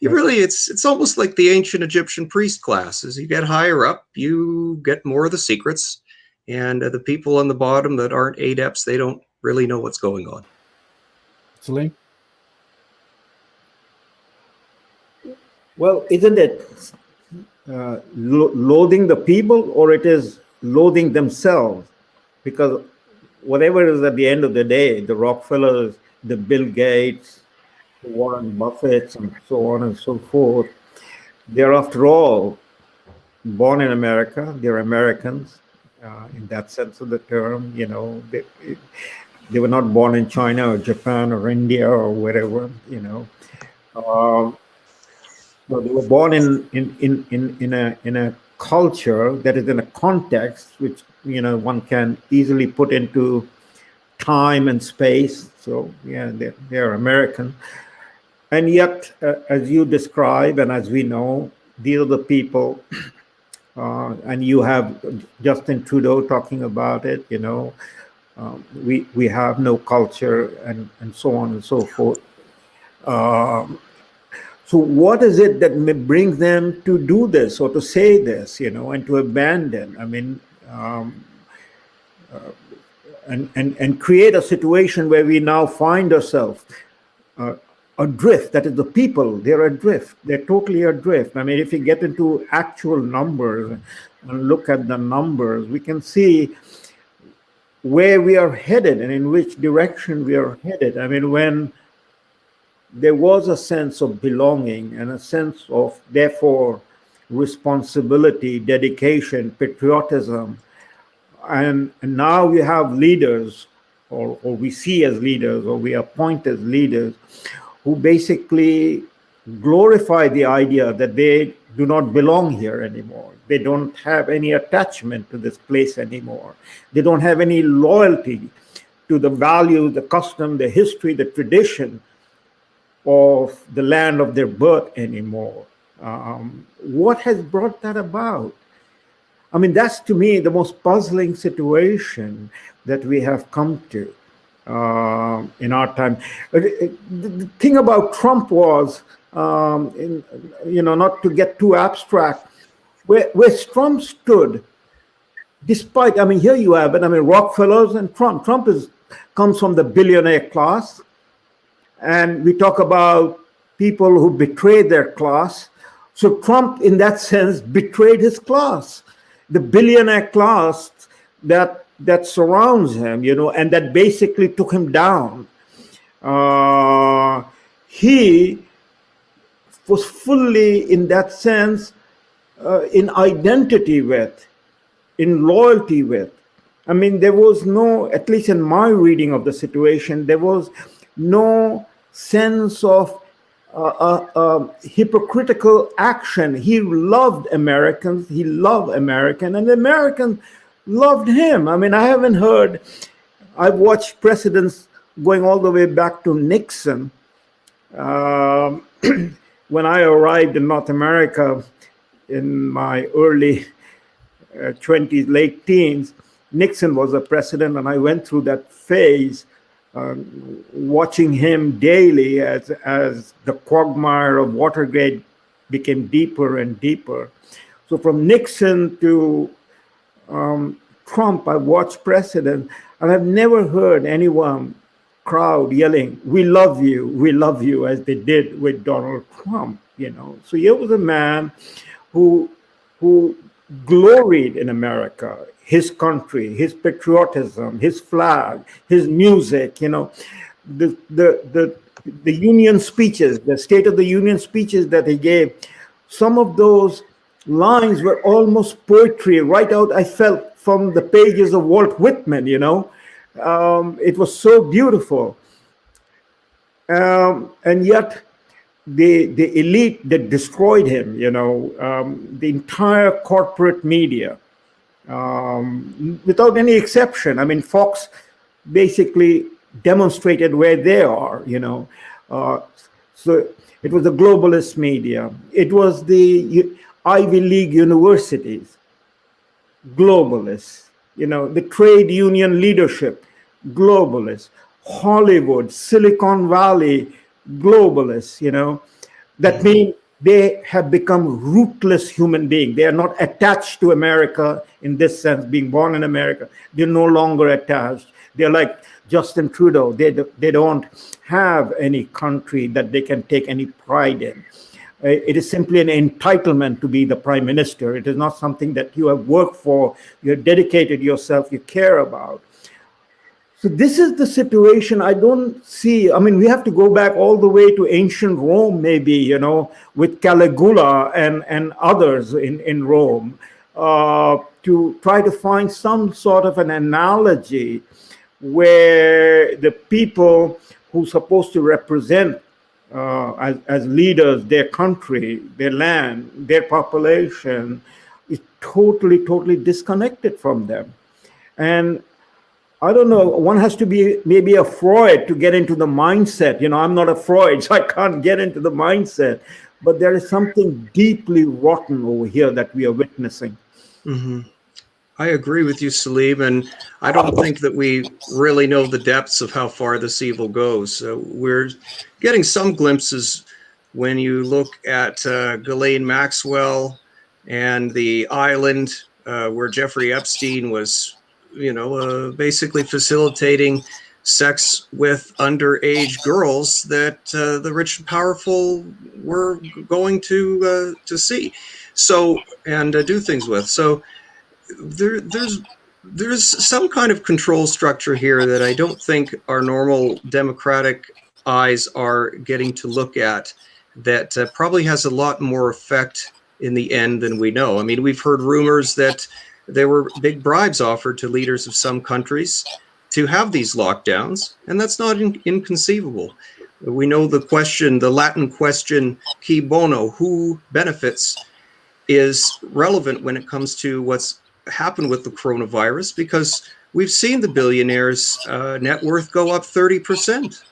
you really, it's almost like the ancient Egyptian priest class. As you get higher up, you get more of the secrets, and the people on the bottom that aren't adepts, they don't really know what's going on. Salim? Well, isn't it loathing the people, or it is loathing themselves? Because whatever is at the end of the day, the Rockefellers, the Bill Gates, the Warren Buffetts, and so on and so forth, they're after all born in America. They're Americans in that sense of the term. You know, they were not born in China or Japan or India or wherever. You know. So they were born in a culture that is in a context which, you know, one can easily put into time and space. So yeah, they're American, and yet, as you describe and as we know, these are the people. And you have Justin Trudeau talking about it. You know, we have no culture, and so on and so forth. So what is it that brings them to do this or to say this, you know, and to abandon? I mean, and create a situation where we now find ourselves adrift. That is, the people, they're adrift. They're totally adrift. I mean, if you get into actual numbers and look at the numbers, we can see where we are headed and in which direction we are headed. I mean, when there was a sense of belonging and a sense of, therefore, responsibility, dedication, patriotism, and now we have leaders, or we see as leaders, or we appoint as leaders, who basically glorify the idea that they do not belong here anymore. They don't have any attachment to this place anymore. They don't have any loyalty to the values, the custom, the history, the tradition of the land of their birth anymore. What has brought that about? I mean, that's to me the most puzzling situation that we have come to in our time. The thing about Trump was, not to get too abstract, where Trump stood, despite, I mean, here you have it, I mean, Rockefellers and Trump. Trump comes from the billionaire class, and we talk about people who betrayed their class. So Trump, in that sense, betrayed his class, the billionaire class that surrounds him, and that basically took him down. He was fully, in that sense, in identity with, in loyalty with. I mean, there was no, at least in my reading of the situation, there was no sense of hypocritical action. He loved Americans, he loved American, and the Americans loved him. I mean, I haven't heard, I've watched presidents going all the way back to Nixon. When I arrived in North America in my early 20s, late teens, Nixon was the president, and I went through that phase, watching him daily as the quagmire of Watergate became deeper and deeper. So from Nixon to Trump, I watched president, and I've never heard anyone crowd yelling, we love you, as they did with Donald Trump, So here was a man who gloried in America. his country, his patriotism, his flag, his music, the Union speeches, the State of the Union speeches that he gave, some of those lines were almost poetry right out, I felt, from the pages of Walt Whitman, It was so beautiful. And yet the elite that destroyed him, the entire corporate media, without any exception. I mean, Fox basically demonstrated where they are, So it was the globalist media. It was the Ivy League universities, globalists, the trade union leadership, globalists, Hollywood, Silicon Valley, globalists, that means they have become rootless human beings. They are not attached to America in this sense, being born in America. They're no longer attached. They're like Justin Trudeau. They don't have any country that they can take any pride in. It is simply an entitlement to be the prime minister. It is not something that you have worked for, you have dedicated yourself, you care about. So this is the situation. I don't see, I mean, we have to go back all the way to ancient Rome, maybe, with Caligula and others in Rome, to try to find some sort of an analogy where the people who are supposed to represent as leaders their country, their land, their population, is totally disconnected from them. And I don't know, one has to be maybe a Freud to get into the mindset. I'm not a Freud, so I can't get into the mindset. But there is something deeply rotten over here that we are witnessing. Mm-hmm. I agree with you, Salim, and I don't think that we really know the depths of how far this evil goes. We're getting some glimpses when you look at Ghislaine Maxwell and the island where Jeffrey Epstein was basically facilitating sex with underage girls that the rich and powerful were going to see, and do things with. So there's some kind of control structure here that I don't think our normal democratic eyes are getting to look at. That probably has a lot more effect in the end than we know. I mean, we've heard rumors that there were big bribes offered to leaders of some countries to have these lockdowns, and that's not inconceivable. We know the Latin question, qui bono, who benefits, is relevant when it comes to what's happened with the coronavirus, because we've seen the billionaires' net worth go up 30%.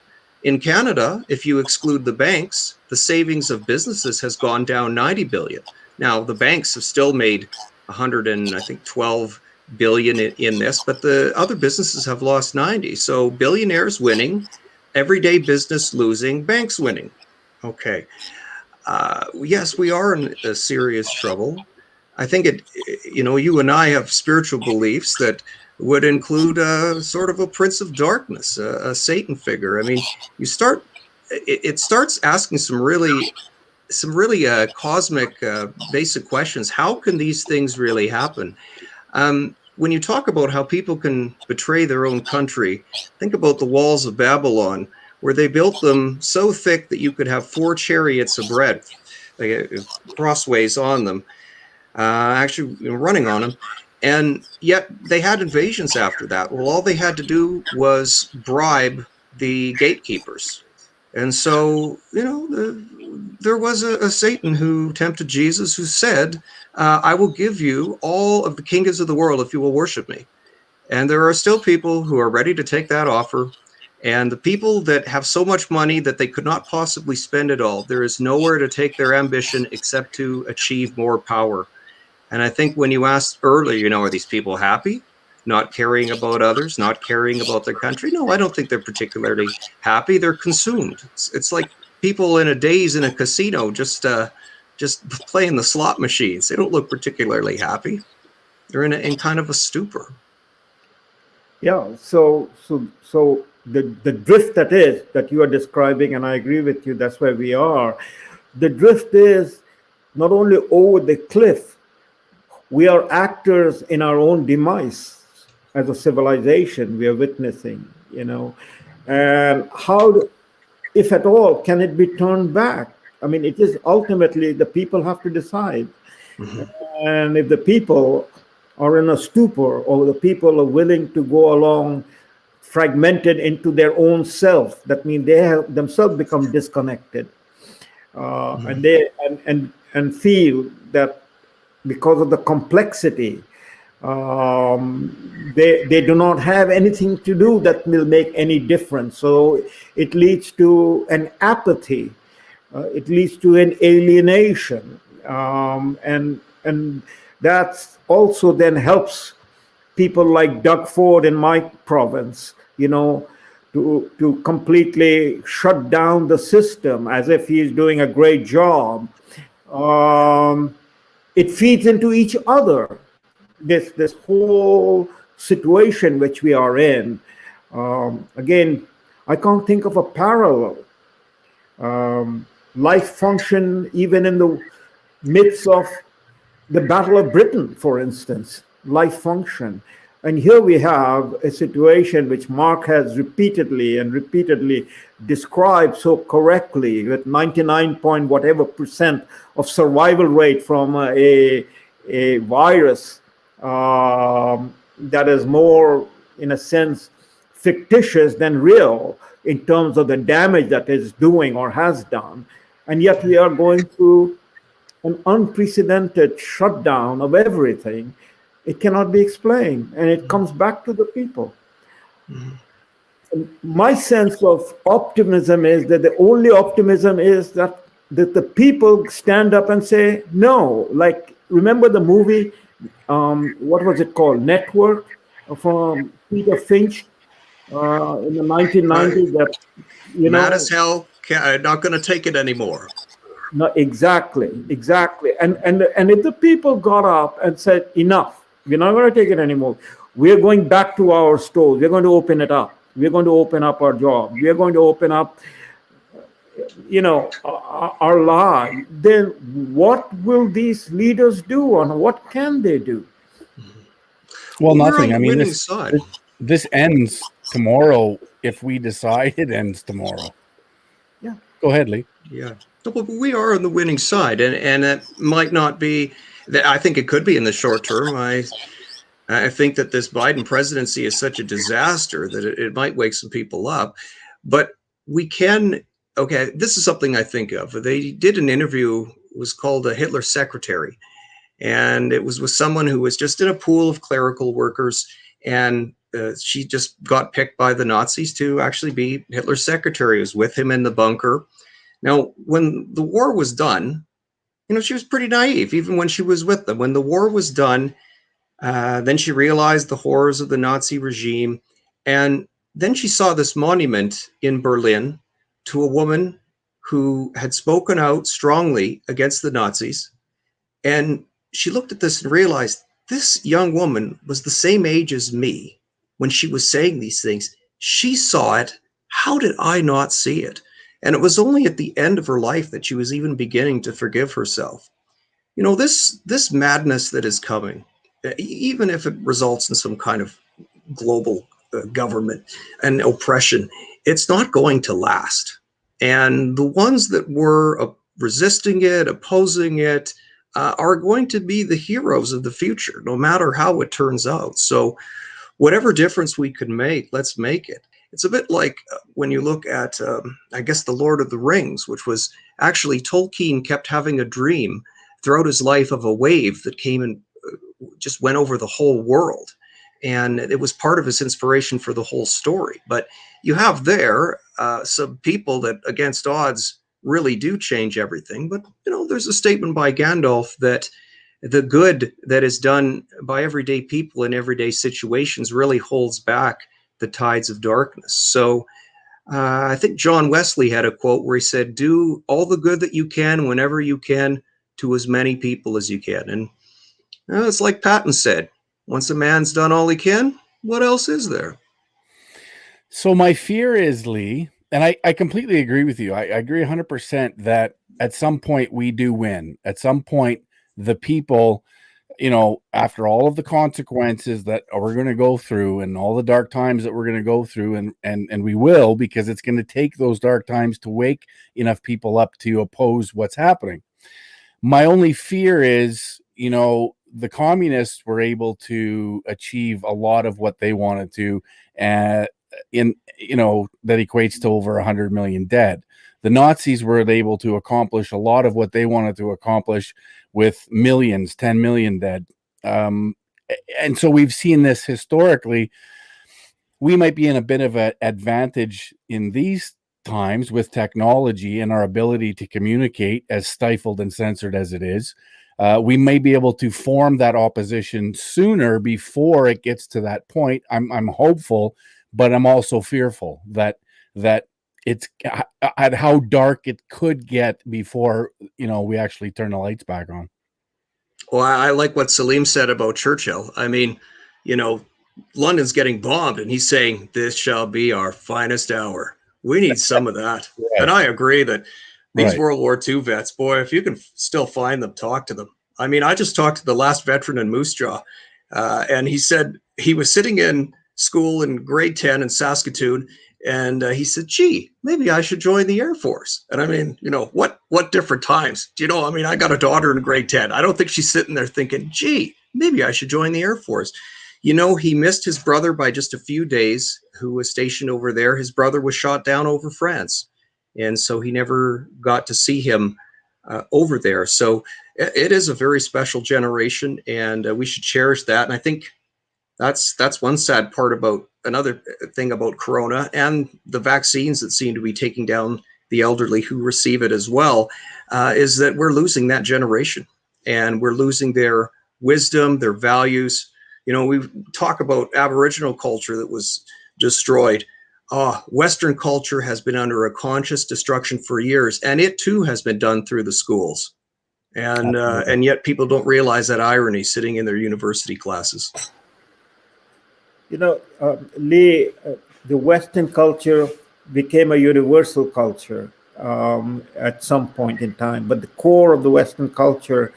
In Canada, if you exclude the banks, the savings of businesses has gone down 90 billion. Now, the banks have still made 112 billion in this, but the other businesses have lost 90. So billionaires winning, everyday business losing, banks winning. Okay. Yes, we are in a serious trouble. I think you and I have spiritual beliefs that would include sort of a prince of darkness, a Satan figure. I mean, it starts asking some really cosmic basic questions. How can these things really happen? When you talk about how people can betray their own country, think about the walls of Babylon, where they built them so thick that you could have 4 chariots of bread crossways on them, actually running on them. And yet they had invasions after that. Well, all they had to do was bribe the gatekeepers. And so, there was a Satan who tempted Jesus, who said, I will give you all of the kingdoms of the world if you will worship me. And there are still people who are ready to take that offer. And the people that have so much money that they could not possibly spend it all, there is nowhere to take their ambition except to achieve more power. And I think when you asked earlier, are these people happy? Not caring about others, not caring about their country? No, I don't think they're particularly happy. They're consumed. It's like people in a daze in a casino, just playing the slot machines. They don't look particularly happy. They're in kind of a stupor. Yeah. So the drift that you are describing, and I agree with you, that's where we are. The drift is not only over the cliff, we are actors in our own demise as a civilization. We are witnessing, and how, if at all, can it be turned back? I mean, it is ultimately the people have to decide. Mm-hmm. And if the people are in a stupor, or the people are willing to go along fragmented into their own self, that means they have themselves become disconnected, and they and feel that because of the complexity, they do not have anything to do that will make any difference. So it leads to an apathy. It leads to an alienation, and that also then helps people like Doug Ford in my province, to completely shut down the system as if he's doing a great job. It feeds into each other. This whole situation which we are in. Again, I can't think of a parallel. Life function even in the midst of the Battle of Britain, for instance, life function. And here we have a situation which Mark has repeatedly described so correctly, with 99 point whatever percent of survival rate from a virus that is more, in a sense, fictitious than real in terms of the damage that it's doing or has done. And yet we are going through an unprecedented shutdown of everything. It cannot be explained, and it comes back to the people. Mm-hmm. My sense of optimism is that the only optimism is that the people stand up and say no. Like, remember the movie, what was it called? Network, from Peter Finch in the 1990s. That, mad as hell, not going to take it anymore. No, exactly. And if the people got up and said, enough, we're not going to take it anymore. We're going back to our stores. We're going to open it up. We're going to open up our job. We're going to open up, our lives. Then what will these leaders do, and what can they do? Well, nothing. I mean, this ends tomorrow. If we decide it ends tomorrow. Yeah. Go ahead, Lee. Yeah. But we are on the winning side, and it might not be. I think it could be in the short term. I think that this Biden presidency is such a disaster that it might wake some people up. But we can. Okay, this is something I think of. They did an interview. It was called a Hitler Secretary, and it was with someone who was just in a pool of clerical workers, and she just got picked by the Nazis to actually be Hitler's secretary. It was with him in the bunker. Now, when the war was done, she was pretty naive, even when she was with them. When the war was done, then she realized the horrors of the Nazi regime. And then she saw this monument in Berlin to a woman who had spoken out strongly against the Nazis. And she looked at this and realized this young woman was the same age as me when she was saying these things. She saw it. How did I not see it? And it was only at the end of her life that she was even beginning to forgive herself. This madness that is coming, even if it results in some kind of global government and oppression, it's not going to last. And the ones that were resisting it, opposing it, are going to be the heroes of the future, no matter how it turns out. So whatever difference we can make, let's make it. It's a bit like when you look at, I guess, The Lord of the Rings, which was actually Tolkien kept having a dream throughout his life of a wave that came and just went over the whole world. And it was part of his inspiration for the whole story. But you have there some people that, against odds, really do change everything. But, there's a statement by Gandalf that the good that is done by everyday people in everyday situations really holds back the tides of darkness. So I think John Wesley had a quote where he said, do all the good that you can whenever you can to as many people as you can. And it's like Patton said, once a man's done all he can, what else is there? So my fear is, Lee, and I completely agree with you. I agree 100% that at some point we do win. At some point, the people, after all of the consequences that we're going to go through and all the dark times that we're going to go through, and we will, because it's going to take those dark times to wake enough people up to oppose what's happening. My only fear is, the communists were able to achieve a lot of what they wanted to, that equates to over 100 million dead. The Nazis were able to accomplish a lot of what they wanted to accomplish with millions, 10 million dead. And so we've seen this historically. We might be in a bit of an advantage in these times with technology and our ability to communicate, as stifled and censored as it is. We may be able to form that opposition sooner before it gets to that point. I'm hopeful, but I'm also fearful that it's at how dark it could get before we actually turn the lights back on. Well, I like what Salim said about Churchill. I mean, London's getting bombed, and he's saying, "This shall be our finest hour." We need some of that. Right. And I agree that these World War II vets, boy, if you can still find them, talk to them. I mean, I just talked to the last veteran in Moose Jaw, and he said he was sitting in school in grade 10 in Saskatoon, and he said, "Gee, maybe I should join the Air Force." And I mean, what different times? I mean, I got a daughter in grade 10. I don't think she's sitting there thinking, "Gee, maybe I should join the Air Force." He missed his brother by just a few days, who was stationed over there. His brother was shot down over France, and so he never got to see him over there. So it is a very special generation, and we should cherish that. And I think that's one sad part about another thing about Corona and the vaccines that seem to be taking down the elderly who receive it as well, is that we're losing that generation, and we're losing their wisdom, their values. We talk about Aboriginal culture that was destroyed. Western culture has been under a conscious destruction for years, and it too has been done through the schools. And yet people don't realize that irony sitting in their university classes. Lee, the Western culture became a universal culture at some point in time, but the core of the Western culture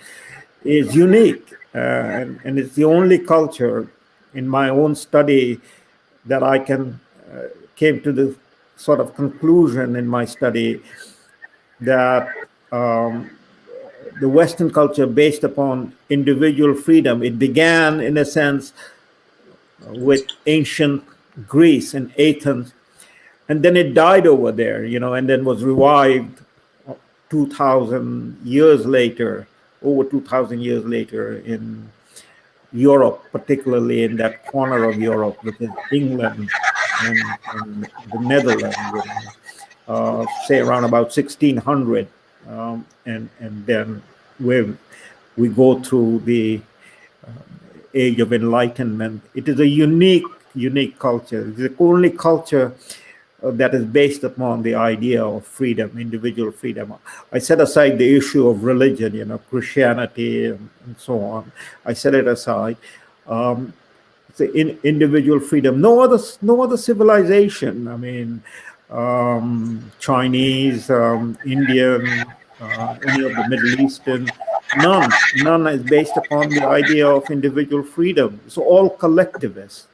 is unique. And it's the only culture in my own study that I came to the sort of conclusion in my study that the Western culture based upon individual freedom. It began, in a sense, with ancient Greece and Athens, and then it died over there, and then was revived 2,000 years later. Over 2,000 years later in Europe, particularly in that corner of Europe, which is England and the Netherlands, say around about 1600. And then we go through the age of enlightenment. It is a unique culture. It's the only culture that is based upon the idea of freedom, individual freedom. I set aside the issue of religion, Christianity and so on. I set it aside. It's individual freedom. No other civilization. I mean, Chinese, Indian, any of the Middle Eastern, none is based upon the idea of individual freedom. It's all collectivist.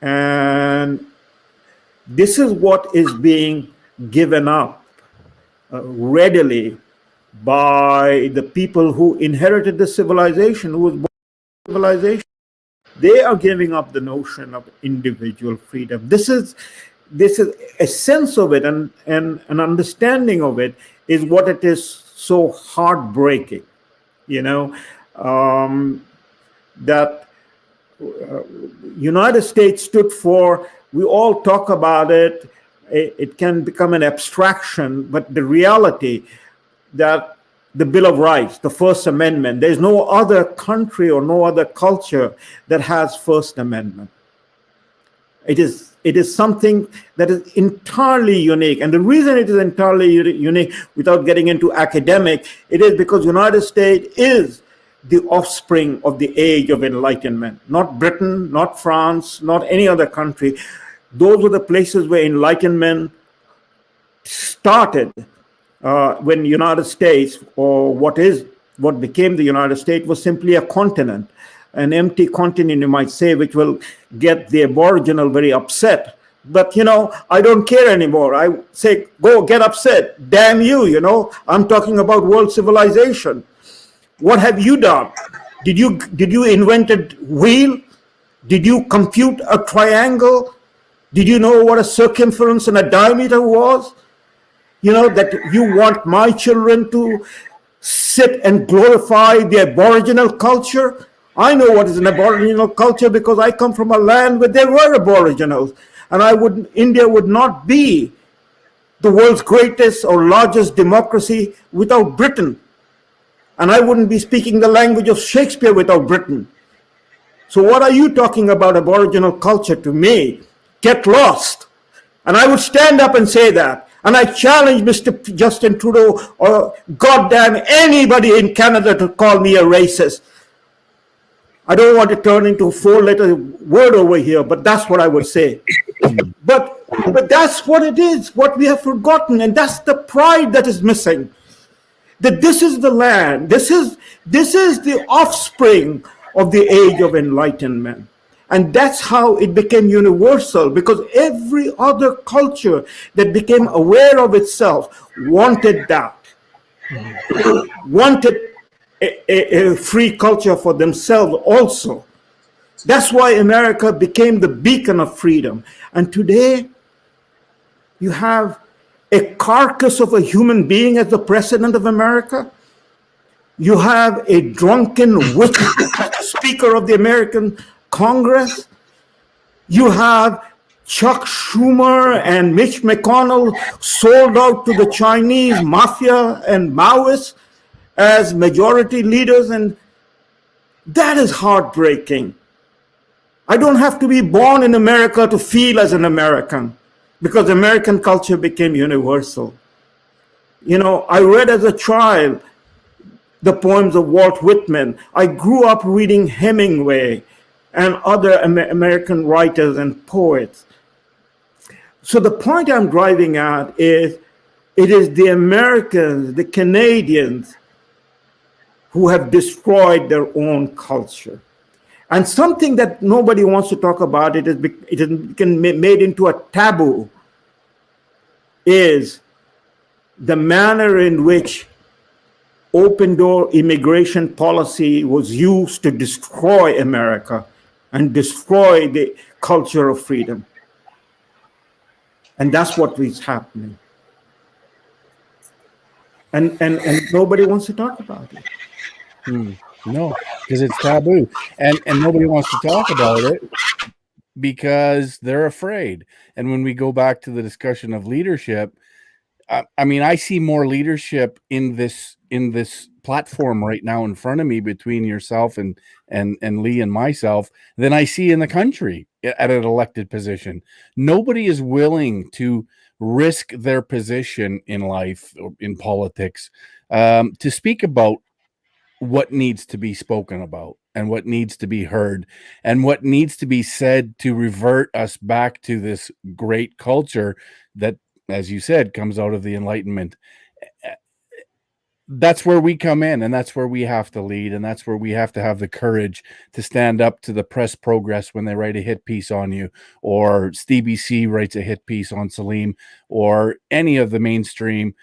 And this is what is being given up readily by the people who inherited the civilization, who was born in civilization. They are giving up the notion of individual freedom. This is a sense of it, and an understanding of it is what it is so heartbreaking, that United States stood for. We all talk about it. It can become an abstraction, but the reality that the Bill of Rights, the First Amendment, there's no other country or no other culture that has First Amendment. It is something that is entirely unique. And the reason it is entirely unique, without getting into academic, it is because United States is the offspring of the age of enlightenment. Not Britain, not France, not any other country. Those were the places where enlightenment started when United States, or what is what became the United States was simply a continent, an empty continent, you might say, which will get the Aboriginal very upset. But, I don't care anymore. I say, go get upset. Damn you, I'm talking about world civilization. What have you done? Did you invent a wheel? Did you compute a triangle? Did you know what a circumference and a diameter was? That you want my children to sit and glorify the Aboriginal culture? I know what is an Aboriginal culture because I come from a land where there were Aboriginals. And India would not be the world's greatest or largest democracy without Britain. And I wouldn't be speaking the language of Shakespeare without Britain. So what are you talking about Aboriginal culture to me? Get lost. And I would stand up and say that. And I challenge Mr. Justin Trudeau or goddamn anybody in Canada to call me a racist. I don't want to turn into a four-letter word over here, but that's what I would say. But that's what it is, what we have forgotten, and that's the pride that is missing. That this is the land, this is the offspring of the age of enlightenment. And that's how it became universal, because every other culture that became aware of itself wanted that, wanted a free culture for themselves also. That's why America became the beacon of freedom. And today, you have a carcass of a human being as the president of America. You have a drunken witch speaker of the American Congress. You have Chuck Schumer and Mitch McConnell sold out to the Chinese mafia and Maoists as majority leaders, and that is heartbreaking. I don't have to be born in America to feel as an American, because American culture became universal. I read as a child the poems of Walt Whitman. I grew up reading Hemingway and other American writers and poets. So the point I'm driving at is, it is the Americans, the Canadians, who have destroyed their own culture. And something that nobody wants to talk about, it has been made into a taboo, is the manner in which open door immigration policy was used to destroy America and destroy the culture of freedom. And that's what is happening. And nobody wants to talk about it. No, because it's taboo, and nobody wants to talk about it because they're afraid. And when we go back to the discussion of leadership, I see more leadership in this platform right now in front of me between yourself and Lee and myself than I see in the country at an elected position. Nobody is willing to risk their position in life or in politics to speak about what needs to be spoken about and what needs to be heard and what needs to be said to revert us back to this great culture that, as you said, comes out of the Enlightenment. That's where we come in, and that's where we have to lead, and that's where we have to have the courage to stand up to the press progress when they write a hit piece on you, or STBC writes a hit piece on Salim, or any of the mainstream.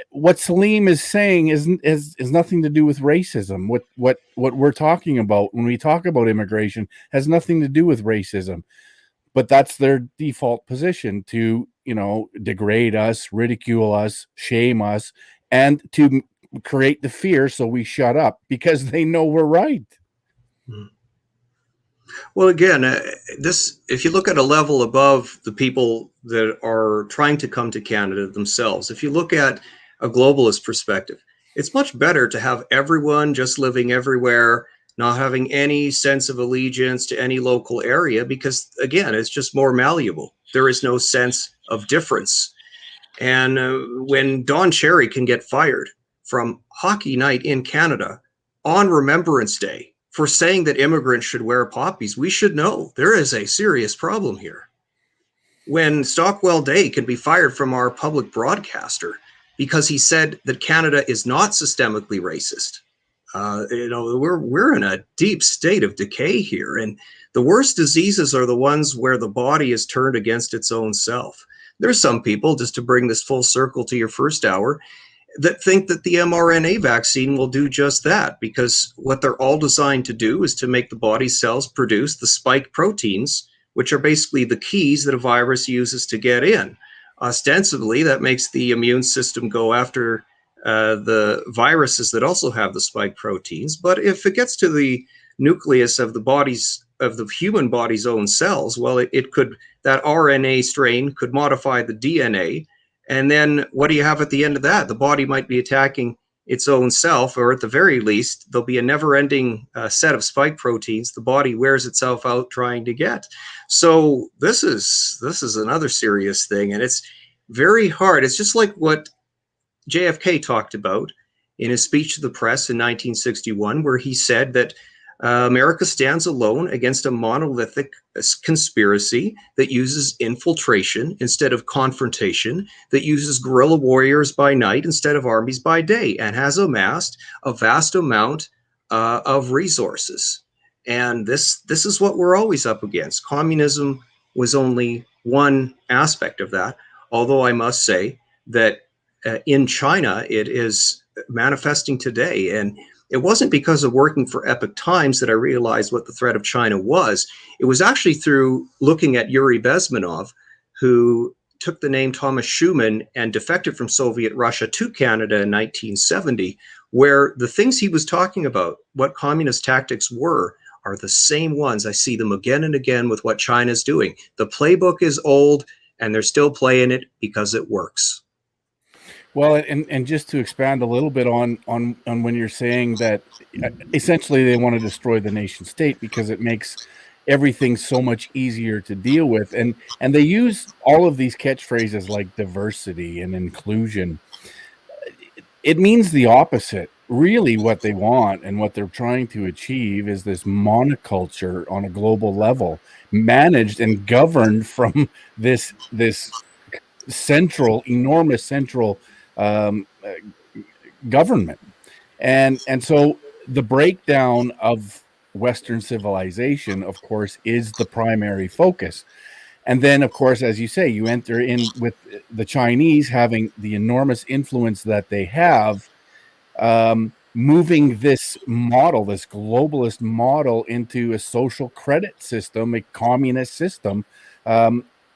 What Salim is saying is nothing to do with racism. What we're talking about when we talk about immigration has nothing to do with racism, but that's their default position, to degrade us, ridicule us, shame us, and to create the fear so we shut up because they know we're right. Well, again, if you look at a level above the people that are trying to come to Canada themselves, if you look at a globalist perspective, it's much better to have everyone just living everywhere, not having any sense of allegiance to any local area, because, again, it's just more malleable. There is no sense of difference. And when Don Cherry can get fired from Hockey Night in Canada on Remembrance Day for saying that immigrants should wear poppies, we should know there is a serious problem here. When Stockwell Day can be fired from our public broadcaster because he said that Canada is not systemically racist. We're in a deep state of decay here, and the worst diseases are the ones where the body is turned against its own self. There's some people, just to bring this full circle to your first hour, that think that the mRNA vaccine will do just that, because what they're all designed to do is to make the body cells produce the spike proteins, which are basically the keys that a virus uses to get in. Ostensibly, that makes the immune system go after the viruses that also have the spike proteins. But if it gets to the nucleus of the human body's own cells, well, it could, that RNA strain could modify the DNA. And then what do you have at the end of that? The body might be attacking its own self, or at the very least, there'll be a never-ending set of spike proteins the body wears itself out trying to get. So this is another serious thing, and it's very hard. It's just like what JFK talked about in his speech to the press in 1961, where he said that America stands alone against a monolithic conspiracy that uses infiltration instead of confrontation, that uses guerrilla warriors by night instead of armies by day, and has amassed a vast amount of resources. And this is what we're always up against. Communism was only one aspect of that, although I must say that in China, it is manifesting today. And it wasn't because of working for Epoch Times that I realized what the threat of China was. It was actually through looking at Yuri Bezmenov, who took the name Thomas Schumann and defected from Soviet Russia to Canada in 1970, where the things he was talking about, what communist tactics were, are the same ones. I see them again and again with what China's doing. The playbook is old, and they're still playing it because it works. Well, and just to expand a little bit on when you're saying that essentially they want to destroy the nation state because it makes everything so much easier to deal with, and they use all of these catchphrases like diversity and inclusion. It means the opposite. Really, what they want and what they're trying to achieve is this monoculture on a global level, managed and governed from this enormous central government. And so the breakdown of Western civilization, of course, is the primary focus. And then, of course, as you say, you enter in with the Chinese having the enormous influence that they have, moving this model, this globalist model, into a social credit system, a communist system,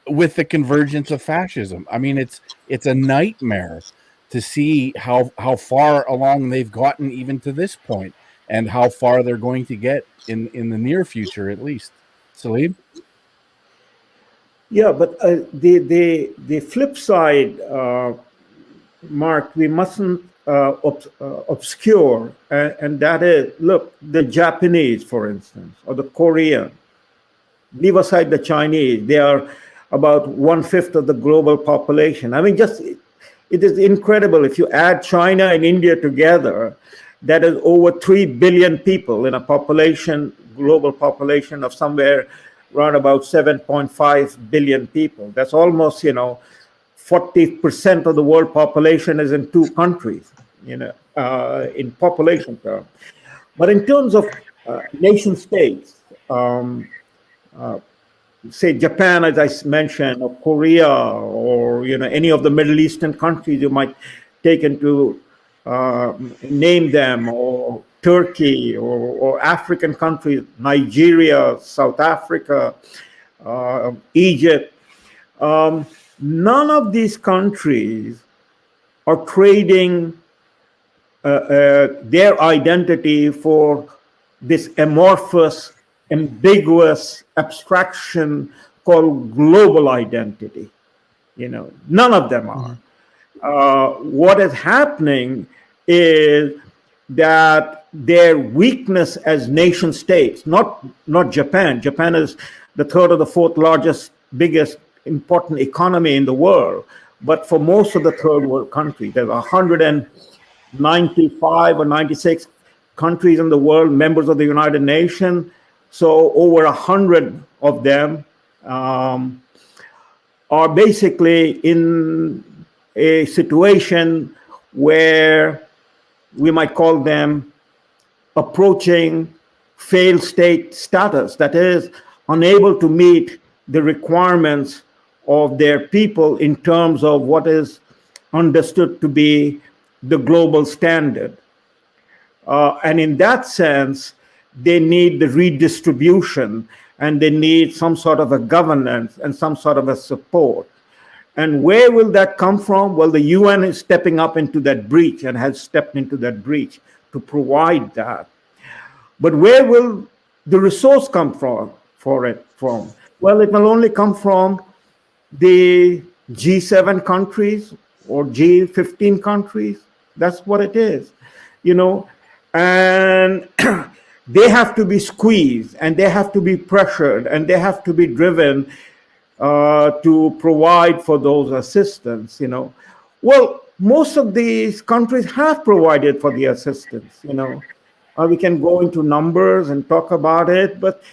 with the convergence of fascism. I mean, it's a nightmare to see how far along they've gotten even to this point, and how far they're going to get in the near future, at least. Salim? Yeah, but the flip side, Mark, we mustn't obscure, and that is, look, the Japanese, for instance, or the Korean. Leave aside the Chinese; they are about 1/5 of the global population. I mean, it is incredible. If you add China and India together, that is over 3 billion people in a global population of somewhere around about 7.5 billion people. That's almost, 40% of the world population is in two countries, in population terms. But in terms of nation states, say Japan, as I mentioned, or Korea, or any of the Middle Eastern countries you might take into name them, or Turkey, or African countries, Nigeria, South Africa, Egypt. None of these countries are trading their identity for this amorphous, ambiguous abstraction called global identity. None of them are. What is happening is that their weakness as nation states, not Japan. Japan is the third or the fourth largest, biggest, important economy in the world. But for most of the third world countries, there's 195 or 96 countries in the world, members of the United Nations. So over 100 of them are basically in a situation where we might call them approaching failed state status, that is, unable to meet the requirements of their people in terms of what is understood to be the global standard. And in that sense, they need the redistribution, and they need some sort of a governance and some sort of a support. And where will that come from? Well, the UN is stepping up into that breach and has stepped into that breach to provide that. But where will the resource come from? Well, it will only come from the G7 countries or G15 countries. That's what it is, and they have to be squeezed, and they have to be pressured, and they have to be driven to provide for those assistance. Well, most of these countries have provided for the assistance. We can go into numbers and talk about it, but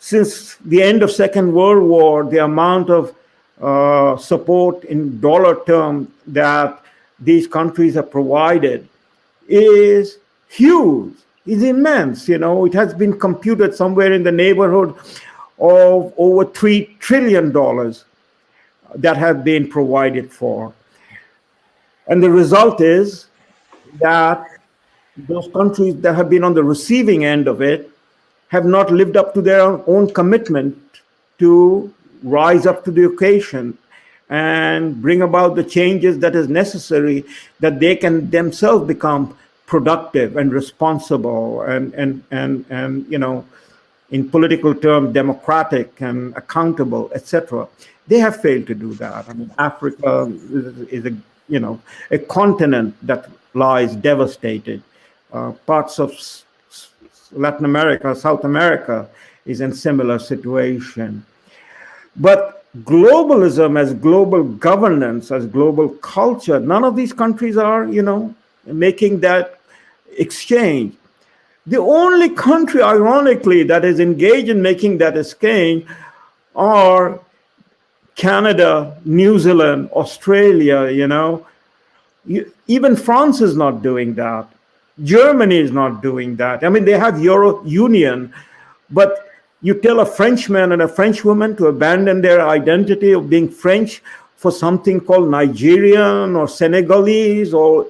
since the end of Second World War, the amount of support in dollar terms that these countries have provided is huge, is immense. It has been computed somewhere in the neighborhood of over $3 trillion that have been provided for. And the result is that those countries that have been on the receiving end of it have not lived up to their own commitment to rise up to the occasion and bring about the changes that is necessary, that they can themselves become productive and responsible and in political terms, democratic and accountable, etc. They have failed to do that. Africa is a continent that lies devastated. Parts of Latin America, South America is in similar situation. But globalism as global governance, as global culture, none of these countries are, making that exchange. The only country, ironically, that is engaged in making that exchange are Canada, New Zealand, Australia, even France is not doing that. Germany is not doing that. They have Euro Union, but you tell a Frenchman and a Frenchwoman to abandon their identity of being French for something called Nigerian or Senegalese or,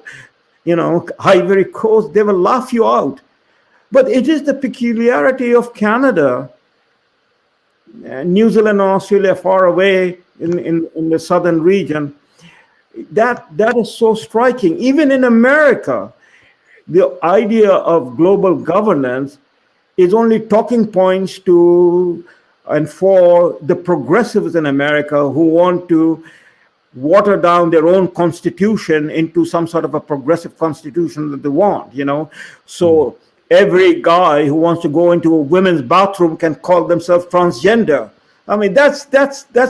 Ivory Coast, they will laugh you out. But it is the peculiarity of Canada, New Zealand and Australia far away in the southern region, that is so striking. Even in America, the idea of global governance is only talking points to and for the progressives in America who want to water down their own constitution into some sort of a progressive constitution that they want, So every guy who wants to go into a women's bathroom can call themselves transgender. That's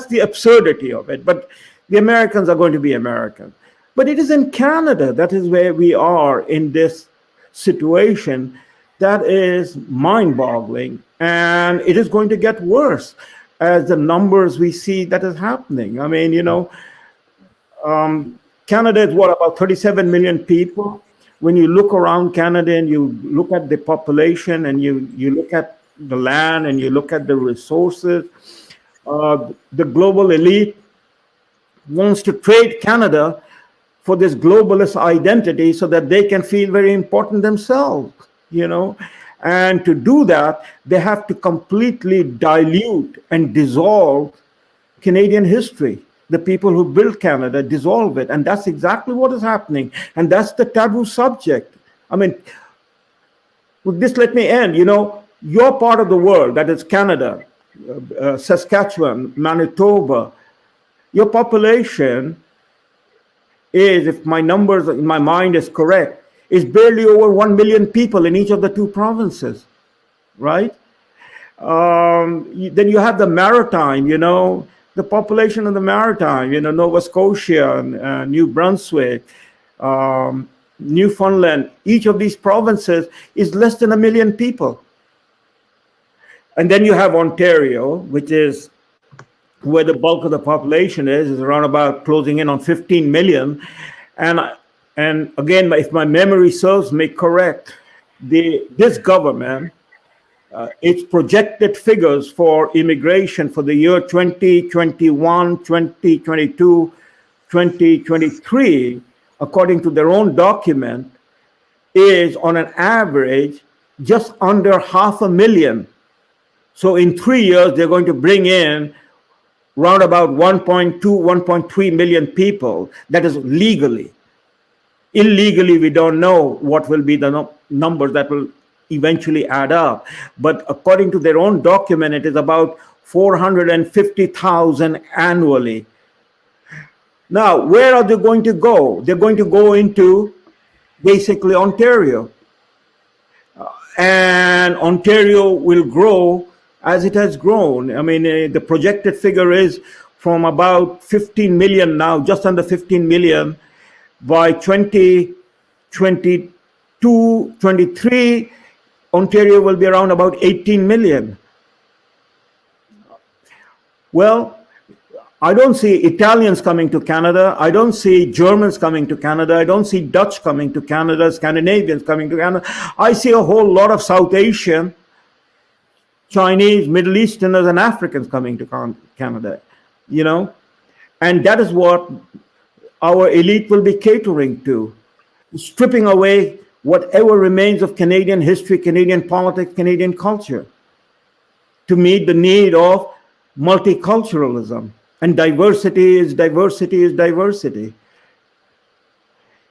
the absurdity of it. But the Americans are going to be American. But it is in Canada, that is where we are in this situation that is mind-boggling, and it is going to get worse as the numbers we see that is happening. Canada is about 37 million people. When you look around Canada and you look at the population and you look at the land and you look at the resources, the global elite wants to trade Canada for this globalist identity so that they can feel very important themselves, And to do that, they have to completely dilute and dissolve Canadian history. The people who built Canada dissolve it. And that's exactly what is happening. And that's the taboo subject. With this, let me end. Your part of the world, that is Canada, Saskatchewan, Manitoba, your population is, if my numbers in my mind is correct, is barely over 1 million people in each of the two provinces, right? Then you have the Maritime, the population of the Maritime, Nova Scotia, and New Brunswick, Newfoundland. Each of these provinces is less than 1 million people. And then you have Ontario, which is where the bulk of the population is around about closing in on 15 million. And again, if my memory serves me correct, this government, its projected figures for immigration for the year 2021, 2022, 2023, according to their own document, is on an average just under 500,000. So in 3 years, they're going to bring in round about 1.2, 1.3 million people. That is legally. Illegally, we don't know what will be the numbers that will eventually add up. But according to their own document, it is about 450,000 annually. Now, where are they going to go? They're going to go into basically Ontario. And Ontario will grow as it has grown. I mean, the projected figure is from about 15 million now, just under 15 million. By 2022, 23, Ontario will be around about 18 million. Well, I don't see Italians coming to Canada. I don't see Germans coming to Canada. I don't see Dutch coming to Canada, Scandinavians coming to Canada. I see a whole lot of South Asian, Chinese, Middle Easterners, and Africans coming to Canada, you know? And that is what our elite will be catering to, stripping away whatever remains of Canadian history, Canadian politics, Canadian culture, to meet the need of multiculturalism. And diversity is diversity is diversity.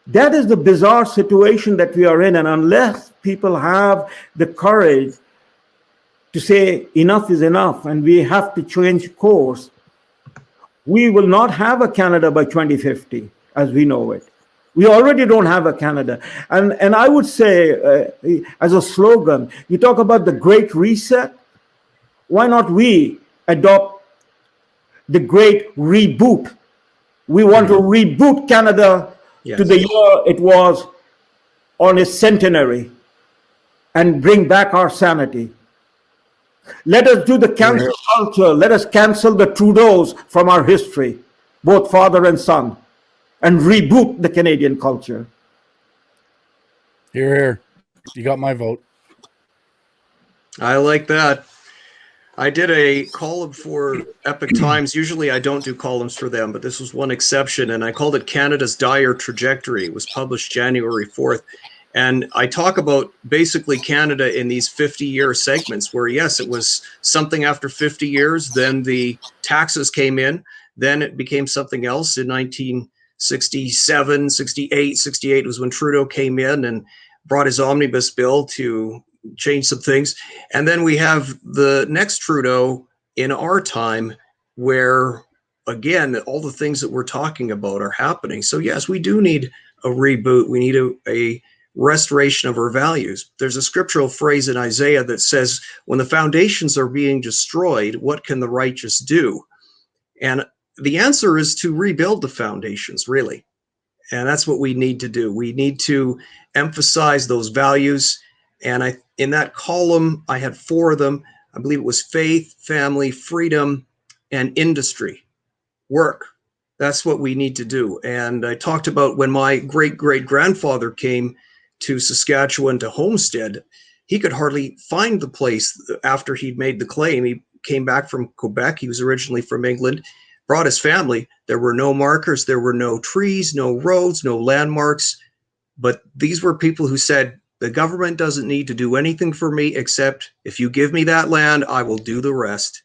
That is the bizarre situation that we are in. And unless people have the courage to say enough is enough and we have to change course, we will not have a Canada by 2050 as we know it. We already don't have a Canada. And I would say, as a slogan, you talk about the Great Reset. Why not we adopt the Great Reboot? We want to reboot Canada to the year it was on its centenary and bring back our sanity. Let us do the cancel culture. Let us cancel the Trudeaus from our history, both father and son, and reboot the Canadian culture. Here, here. You got my vote. I like that. I did a column for Epic Times. Usually I don't do columns for them, but this was one exception, and I called it Canada's Dire Trajectory. It was published January 4th. And I talk about basically Canada in these 50-year segments where, yes, it was something after 50 years, then the taxes came in, then it became something else in 1967, 68. 68 was when Trudeau came in and brought his omnibus bill to change some things. And then we have the next Trudeau in our time where, again, all the things that we're talking about are happening. So, yes, we do need a reboot. We need a restoration of our values. There's a scriptural phrase in Isaiah that says, when the foundations are being destroyed, what can the righteous do? And the answer is to rebuild the foundations, really. And that's what we need to do. We need to emphasize those values. And in that column, I had 4 of them. I believe it was faith, family, freedom, and industry, work. That's what we need to do. And I talked about when my great-great-grandfather came to Saskatchewan to homestead, he could hardly find the place after he'd made the claim. He came back from Quebec. He was originally from England, brought his family. There were no markers. There were no trees, no roads, no landmarks. But these were people who said, the government doesn't need to do anything for me, except if you give me that land, I will do the rest.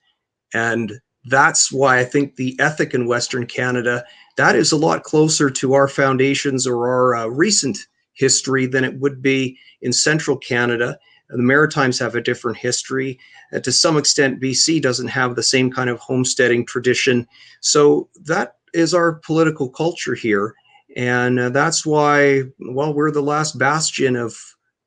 And that's why I think the ethic in Western Canada, that is a lot closer to our foundations or our recent history than it would be in Central Canada. The Maritimes have a different history. To some extent, BC doesn't have the same kind of homesteading tradition. So that is our political culture here. And that's why, well, we're the last bastion of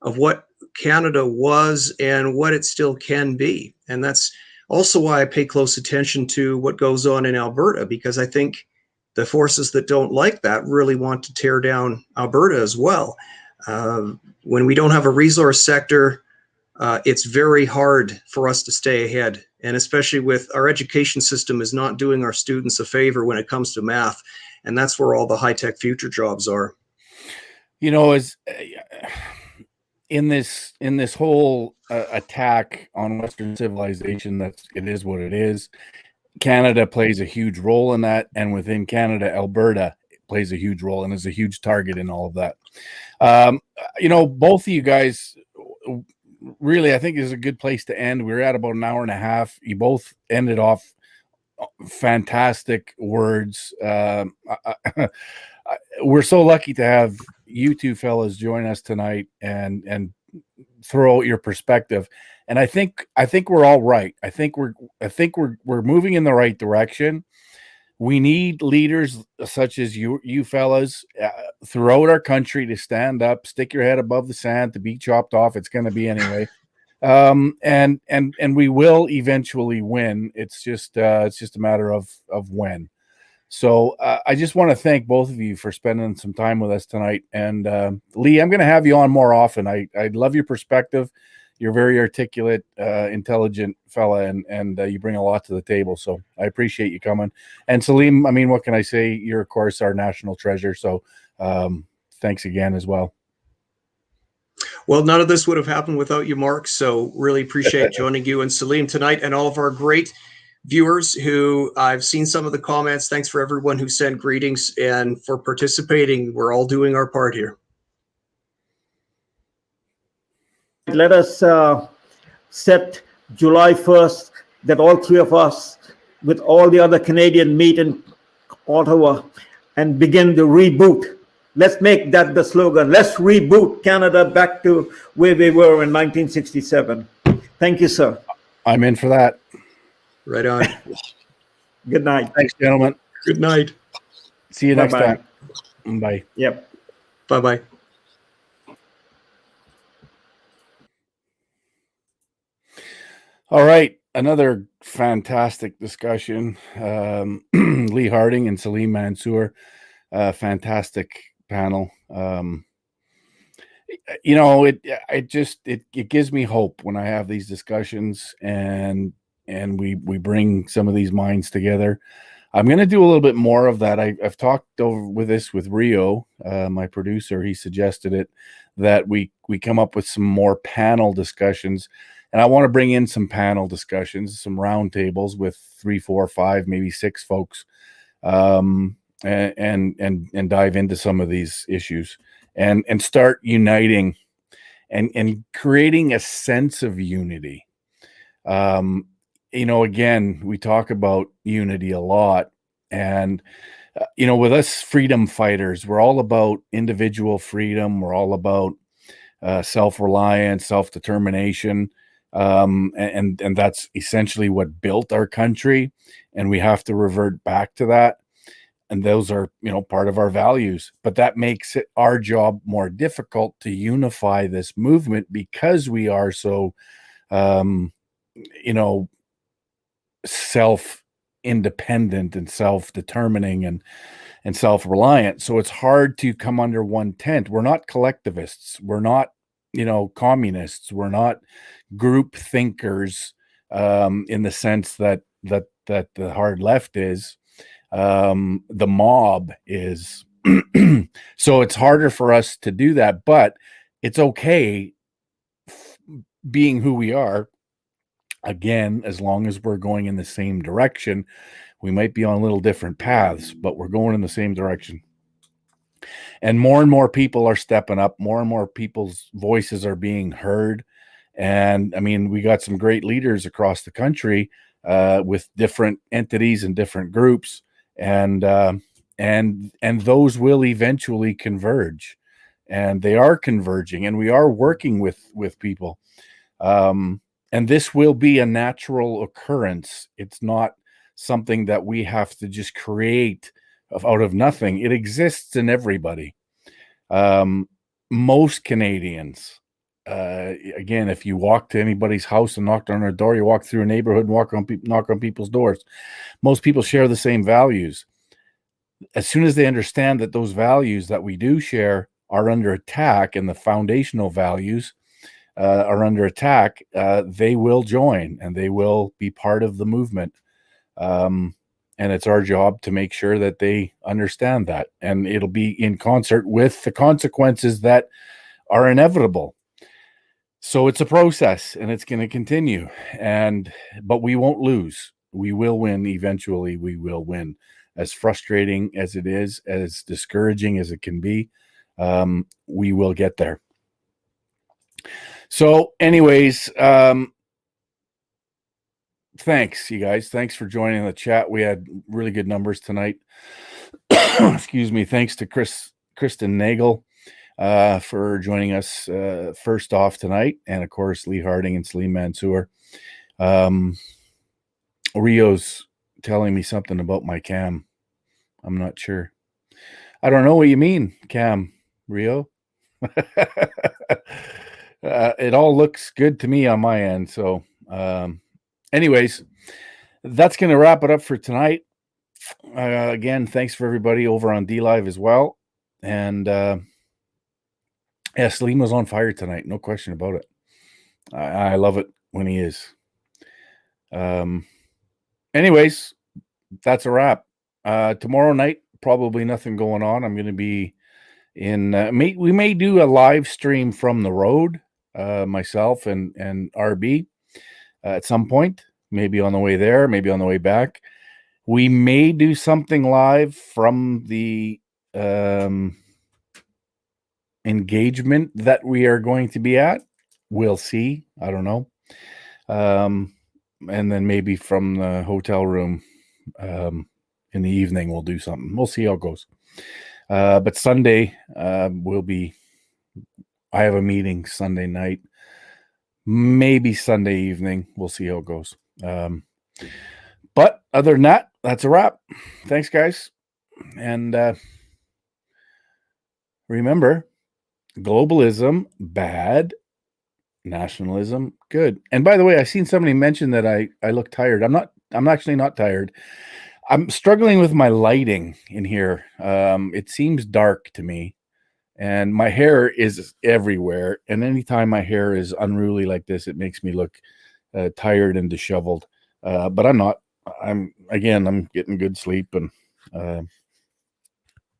what Canada was and what it still can be. And that's also why I pay close attention to what goes on in Alberta, because I think the forces that don't like that really want to tear down Alberta as well. When we don't have a resource sector, it's very hard for us to stay ahead. And especially with our education system is not doing our students a favor when it comes to math. And that's where all the high-tech future jobs are. You know, as in this whole attack on Western civilization, it is what it is. Canada plays a huge role in that, and within Canada, Alberta plays a huge role and is a huge target in all of that. You know, both of you guys, really, I think is a good place to end. We're at about an hour and a half. You both ended off fantastic words. We're so lucky to have you two fellas join us tonight and throw out your perspective. And I think we're all right. I think we're moving in the right direction. We need leaders such as you fellas throughout our country to stand up, stick your head above the sand, to be chopped off. It's going to be anyway. And we will eventually win. It's just a matter of when. So I just want to thank both of you for spending some time with us tonight. And Lee, I'm going to have you on more often. I love your perspective. You're a very articulate, intelligent fella, and you bring a lot to the table. So I appreciate you coming. And Salim, I mean, what can I say? You're, of course, our national treasure. So thanks again as well. Well, none of this would have happened without you, Mark. So really appreciate joining you and Salim tonight, and all of our great viewers who I've seen some of the comments. Thanks for everyone who sent greetings and for participating. We're all doing our part here. Let us set July 1st that all three of us, with all the other Canadian, meet in Ottawa and begin the reboot. Let's make that the slogan. Let's reboot Canada back to where we were in 1967. Thank you, sir. I'm in for that. Right on. Good night. Thanks, gentlemen. Good night. See you next time. Bye. Yep. Bye-bye. All right. Another fantastic discussion. Lee Harding and Salim Mansur. Fantastic panel. You know, it gives me hope when I have these discussions and we bring some of these minds together. I'm going to do a little bit more of that. I've talked over with Rio, my producer. He suggested it, that we come up with some more panel discussions, and I want to bring in some panel discussions, some roundtables with 3, 4, 5, maybe 6 folks, and dive into some of these issues and start uniting and creating a sense of unity. You know, again, we talk about unity a lot, and you know, with us freedom fighters, we're all about individual freedom. We're all about self-reliance, self-determination, and that's essentially what built our country, and we have to revert back to that. And those are, you know, part of our values, but that makes it our job more difficult to unify this movement because we are so, you know, self-independent and self-determining and self-reliant. So it's hard to come under one tent. We're not collectivists. We're not, you know, communists. We're not group thinkers in the sense that the hard left is. The mob is. So it's harder for us to do that, but it's okay being who we are. Again, as long as we're going in the same direction. We might be on little different paths, but we're going in the same direction. And more people are stepping up. More and more people's voices are being heard. And I mean, we got some great leaders across the country with different entities and different groups. And those will eventually converge, and they are converging, and we are working with people. And this will be a natural occurrence. It's not something that we have to just create out of nothing. It exists in everybody. Most Canadians, again, if you walk to anybody's house and knock on their door, you walk through a neighborhood and knock on people's doors, most people share the same values. As soon as they understand that those values that we do share are under attack, and the foundational values, are under attack, they will join and they will be part of the movement. And it's our job to make sure that they understand that, and it'll be in concert with the consequences that are inevitable. So it's a process and it's going to continue, but we won't lose. We will win. Eventually we will win. As frustrating as it is, as discouraging as it can be, we will get there. So anyways, thanks, you guys. Thanks for joining the chat. We had really good numbers tonight. Excuse me. Thanks to Kristen Nagel for joining us first off tonight. And of course, Lee Harding and Salim Mansur. Rio's telling me something about my cam. I'm not sure. I don't know what you mean, Cam, Rio. It all looks good to me on my end. So anyways, that's going to wrap it up for tonight. Again, thanks for everybody over on DLive as well. And yeah, Salim was on fire tonight. No question about it. I love it when he is. Anyways, that's a wrap. Tomorrow night, probably nothing going on. I'm going to be in, we may do a live stream from the road, myself and RB at some point, maybe on the way there, maybe on the way back. We may do something live from the engagement that we are going to be at. We'll see. I don't know. And then maybe from the hotel room in the evening, we'll do something. We'll see how it goes. But Sunday will be, I have a meeting Sunday night, maybe Sunday evening. We'll see how it goes. But other than that, that's a wrap. Thanks, guys. And remember, globalism, bad. Nationalism, good. And by the way, I seen somebody mention that I look tired. I'm actually not tired. I'm struggling with my lighting in here. It seems dark to me, and my hair is everywhere. And anytime my hair is unruly like this, it makes me look tired and disheveled. But I'm not. I'm getting good sleep and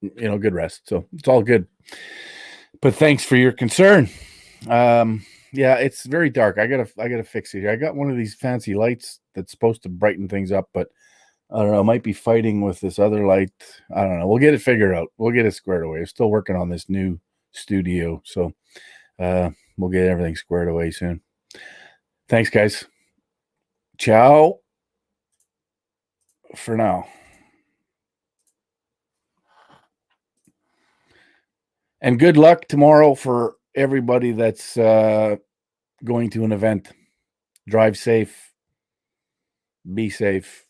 good rest. So it's all good. But thanks for your concern. Yeah, it's very dark. I gotta fix it here. I got one of these fancy lights that's supposed to brighten things up, but I don't know. I might be fighting with this other light. I don't know. We'll get it figured out. We'll get it squared away. We're still working on this new studio, so we'll get everything squared away soon. Thanks, guys. Ciao for now. And good luck tomorrow for everybody that's going to an event. Drive safe. Be safe.